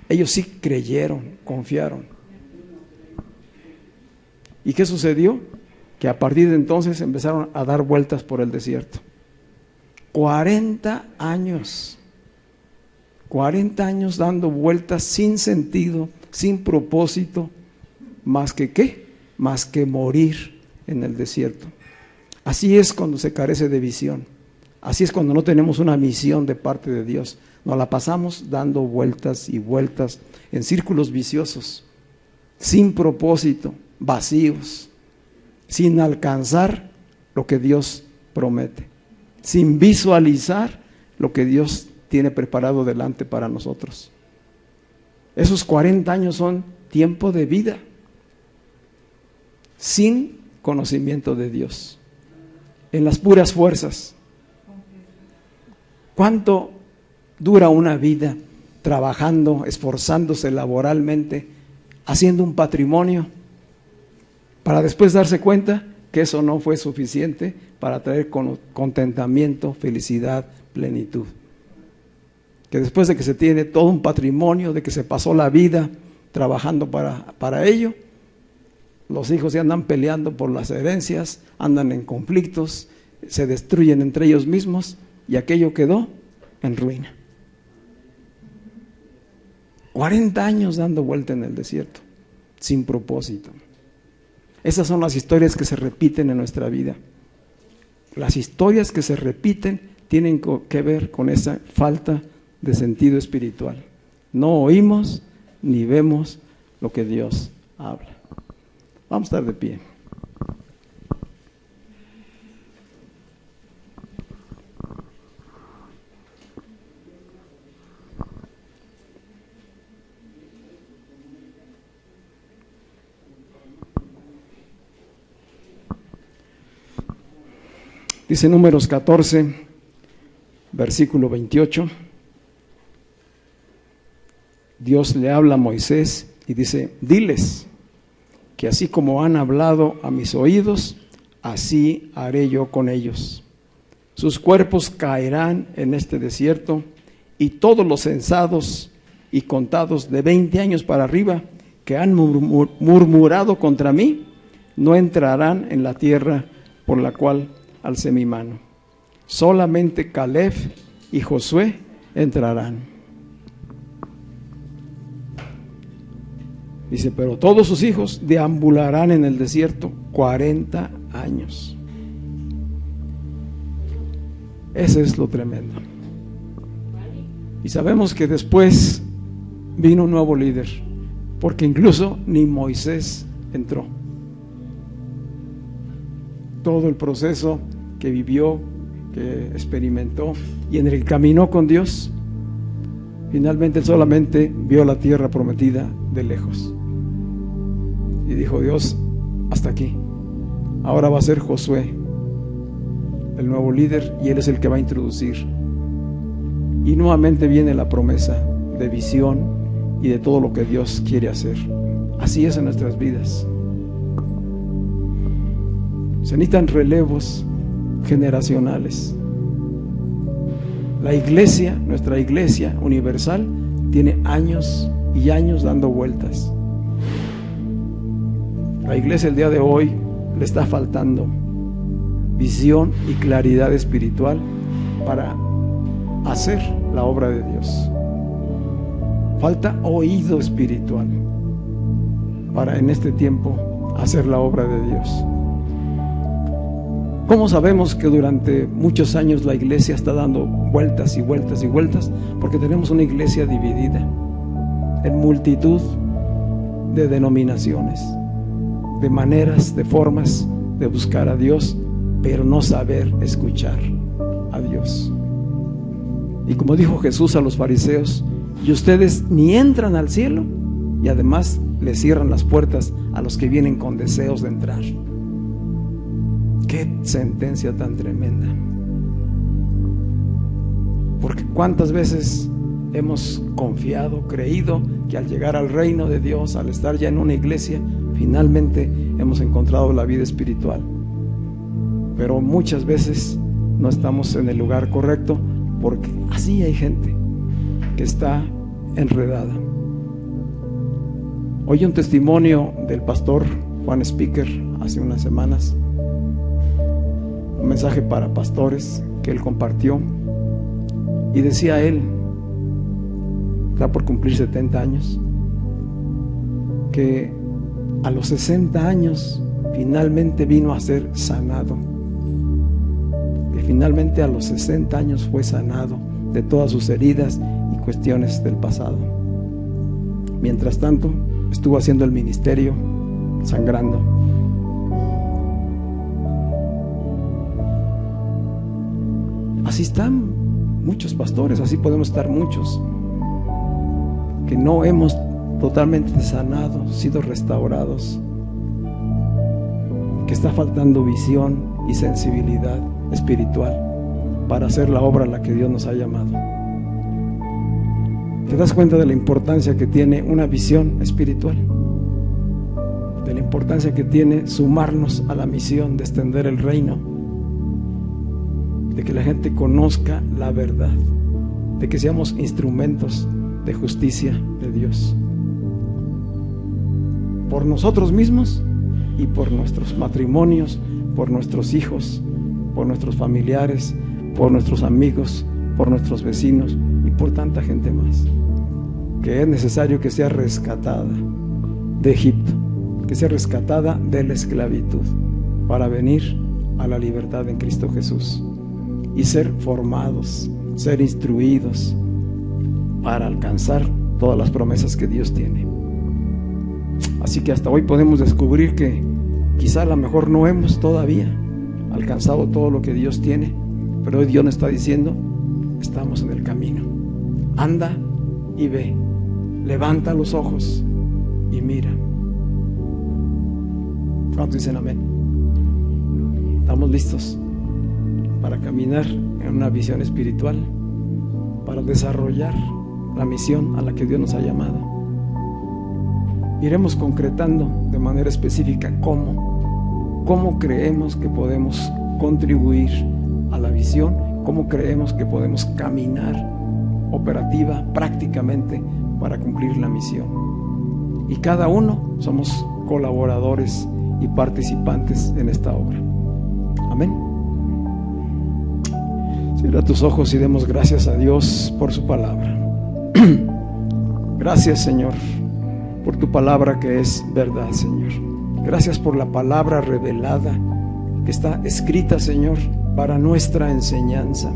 Ellos sí creyeron, confiaron. ¿Y qué sucedió? Que a partir de entonces empezaron a dar vueltas por el desierto. 40 años. 40 años dando vueltas sin sentido, sin propósito, más que ¿qué? Más que morir en el desierto. Así es cuando se carece de visión. Así es cuando no tenemos una misión de parte de Dios. Nos la pasamos dando vueltas y vueltas en círculos viciosos, sin propósito, vacíos, sin alcanzar lo que Dios promete, sin visualizar lo que Dios tiene preparado delante para nosotros. Esos 40 años son tiempo de vida sin conocimiento de Dios, en las puras fuerzas. ¿Cuánto dura una vida trabajando, esforzándose laboralmente, haciendo un patrimonio, para después darse cuenta que eso no fue suficiente para traer contentamiento, felicidad, plenitud. Que después de que se tiene todo un patrimonio, de que se pasó la vida trabajando para ello, los hijos ya andan peleando por las herencias, andan en conflictos, se destruyen entre ellos mismos y aquello quedó en ruina. 40 años dando vuelta en el desierto, sin propósito. Esas son las historias que se repiten en nuestra vida. Las historias que se repiten tienen que ver con esa falta de sentido espiritual. No oímos ni vemos lo que Dios habla. Vamos a estar de pie. Dice Números 14, versículo 28. Dios le habla a Moisés y dice: diles que así como han hablado a mis oídos, así haré yo con ellos. Sus cuerpos caerán en este desierto, y todos los censados y contados de 20 años para arriba que han murmurado contra mí, no entrarán en la tierra por la cual alcé mi mano. Solamente Caleb y Josué entrarán. Dice: pero todos sus hijos deambularán en el desierto 40 años. Ese es lo tremendo. Y sabemos que después vino un nuevo líder, porque incluso ni Moisés entró. Todo el proceso que vivió, que experimentó y en el que caminó con Dios, finalmente solamente vio la tierra prometida de lejos. Y dijo Dios: hasta aquí. Ahora va a ser Josué el nuevo líder, y él es el que va a introducir. Y nuevamente viene la promesa de visión y de todo lo que Dios quiere hacer. Así es en nuestras vidas. Se necesitan relevos generacionales. La iglesia, nuestra iglesia universal, tiene años y años dando vueltas. La iglesia el día de hoy le está faltando visión y claridad espiritual para hacer la obra de Dios. Falta oído espiritual para en este tiempo hacer la obra de Dios. ¿Cómo sabemos que durante muchos años la iglesia está dando vueltas y vueltas y vueltas? Porque tenemos una iglesia dividida en multitud de denominaciones, de maneras, de formas de buscar a Dios, pero no saber escuchar a Dios. Y como dijo Jesús a los fariseos: y ustedes ni entran al cielo, y además le cierran las puertas a los que vienen con deseos de entrar. Qué sentencia tan tremenda. Porque cuántas veces hemos confiado, creído que al llegar al reino de Dios, al estar ya en una iglesia, finalmente hemos encontrado la vida espiritual. Pero muchas veces no estamos en el lugar correcto, porque así hay gente que está enredada. Oí un testimonio del pastor Juan Speaker hace unas semanas, un mensaje para pastores que él compartió, y decía él, está por cumplir 70 años, que a los 60 años finalmente vino a ser sanado, que finalmente a los 60 años fue sanado de todas sus heridas y cuestiones del pasado. Mientras tanto estuvo haciendo el ministerio, sangrando. Así están muchos pastores, así podemos estar muchos, que no hemos totalmente sanado, sido restaurados, que está faltando visión y sensibilidad espiritual para hacer la obra a la que Dios nos ha llamado. ¿Te das cuenta de la importancia que tiene una visión espiritual? De la importancia que tiene sumarnos a la misión de extender el reino, de que la gente conozca la verdad, de que seamos instrumentos de justicia de Dios, por nosotros mismos y por nuestros matrimonios, por nuestros hijos, por nuestros familiares, por nuestros amigos, por nuestros vecinos y por tanta gente más, que es necesario que sea rescatada de Egipto, que sea rescatada de la esclavitud para venir a la libertad en Cristo Jesús y ser formados, ser instruidos para alcanzar todas las promesas que Dios tiene. Así que hasta hoy podemos descubrir que quizá a lo mejor no hemos todavía alcanzado todo lo que Dios tiene, pero hoy Dios nos está diciendo: estamos en el camino, anda y ve, levanta los ojos y mira. ¿Cuántos dicen amén? ¿Estamos listos para caminar en una visión espiritual, para desarrollar la misión a la que Dios nos ha llamado? Iremos concretando de manera específica cómo creemos que podemos contribuir a la visión, cómo creemos que podemos caminar operativa, prácticamente, para cumplir la misión. Y cada uno somos colaboradores y participantes en esta obra. Amén. Cierra tus ojos y demos gracias a Dios por su palabra. Gracias, Señor, por tu palabra que es verdad, Señor. Gracias por la palabra revelada que está escrita, Señor, para nuestra enseñanza,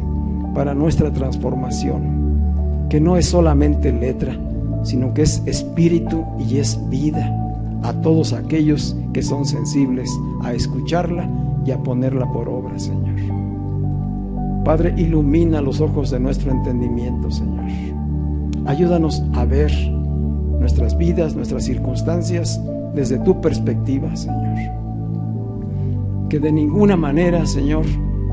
para nuestra transformación, que no es solamente letra, sino que es espíritu y es vida a todos aquellos que son sensibles a escucharla y a ponerla por obra, Señor. Padre, ilumina los ojos de nuestro entendimiento, Señor. Ayúdanos a ver nuestras vidas, nuestras circunstancias desde tu perspectiva, Señor. Que de ninguna manera, Señor,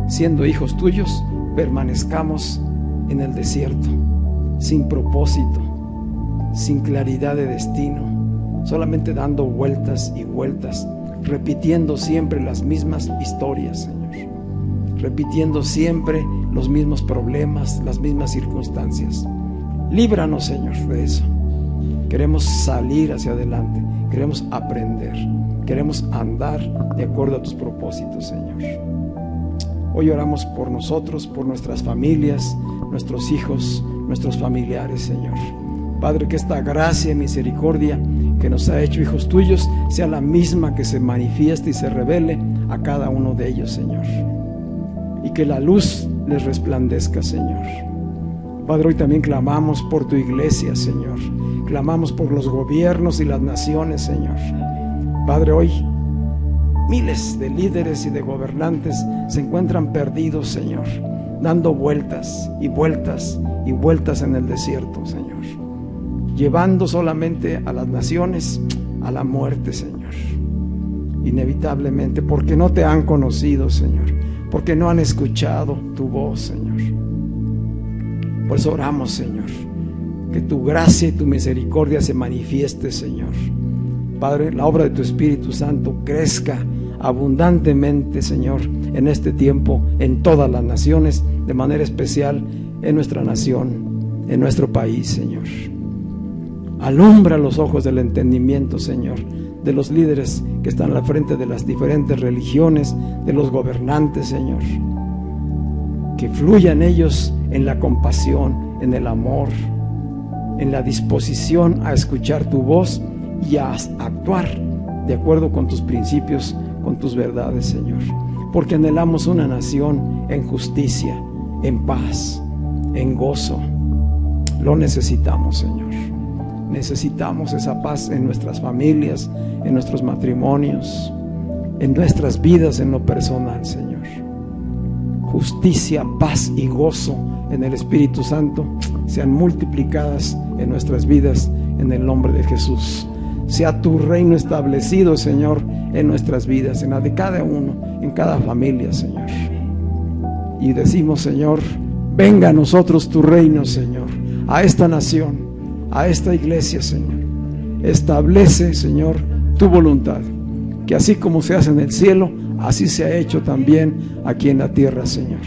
siendo hijos tuyos, permanezcamos en el desierto, sin propósito, sin claridad de destino, solamente dando vueltas y vueltas, repitiendo siempre las mismas historias, Señor, repitiendo siempre los mismos problemas, las mismas circunstancias. Líbranos, Señor, de eso. Queremos salir hacia adelante, queremos aprender, queremos andar de acuerdo a tus propósitos, Señor. Hoy oramos por nosotros, por nuestras familias, nuestros hijos, nuestros familiares, Señor. Padre, que esta gracia y misericordia que nos ha hecho hijos tuyos sea la misma que se manifieste y se revele a cada uno de ellos, Señor. Y que la luz les resplandezca, Señor. Padre, hoy también clamamos por tu iglesia, Señor. Clamamos por los gobiernos y las naciones, Señor. Padre, hoy miles de líderes y de gobernantes se encuentran perdidos, Señor, dando vueltas y vueltas y vueltas en el desierto, Señor, llevando solamente a las naciones a la muerte, Señor, inevitablemente, porque no te han conocido, Señor, porque no han escuchado tu voz, Señor. Por eso oramos, Señor, que tu gracia y tu misericordia se manifieste, Señor. Padre, la obra de tu Espíritu Santo crezca abundantemente, Señor, en este tiempo, en todas las naciones, de manera especial en nuestra nación, en nuestro país, Señor. Alumbra los ojos del entendimiento, Señor, de los líderes que están al frente de las diferentes religiones, de los gobernantes, Señor. Que fluyan ellos en la compasión, en el amor, en la disposición a escuchar tu voz y a actuar de acuerdo con tus principios, con tus verdades, Señor. Porque anhelamos una nación en justicia, en paz, en gozo. Lo necesitamos, Señor. Necesitamos esa paz en nuestras familias, en nuestros matrimonios, en nuestras vidas en lo personal, Señor. Justicia, paz y gozo en el Espíritu Santo sean multiplicadas en nuestras vidas en el nombre de Jesús. Sea tu reino establecido, Señor, en nuestras vidas, en la de cada uno, en cada familia, Señor. Y decimos, Señor, venga a nosotros tu reino, Señor, a esta nación, a esta iglesia, Señor. Establece, Señor, tu voluntad, que así como se hace en el cielo, así se ha hecho también aquí en la tierra, Señor,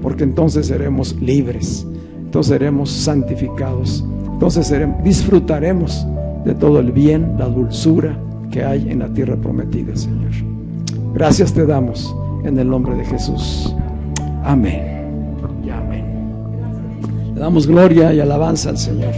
porque entonces seremos libres, entonces seremos santificados, entonces disfrutaremos de todo el bien, la dulzura que hay en la tierra prometida, Señor. Gracias te damos en el nombre de Jesús. Amén y amén. Le damos gloria y alabanza al Señor.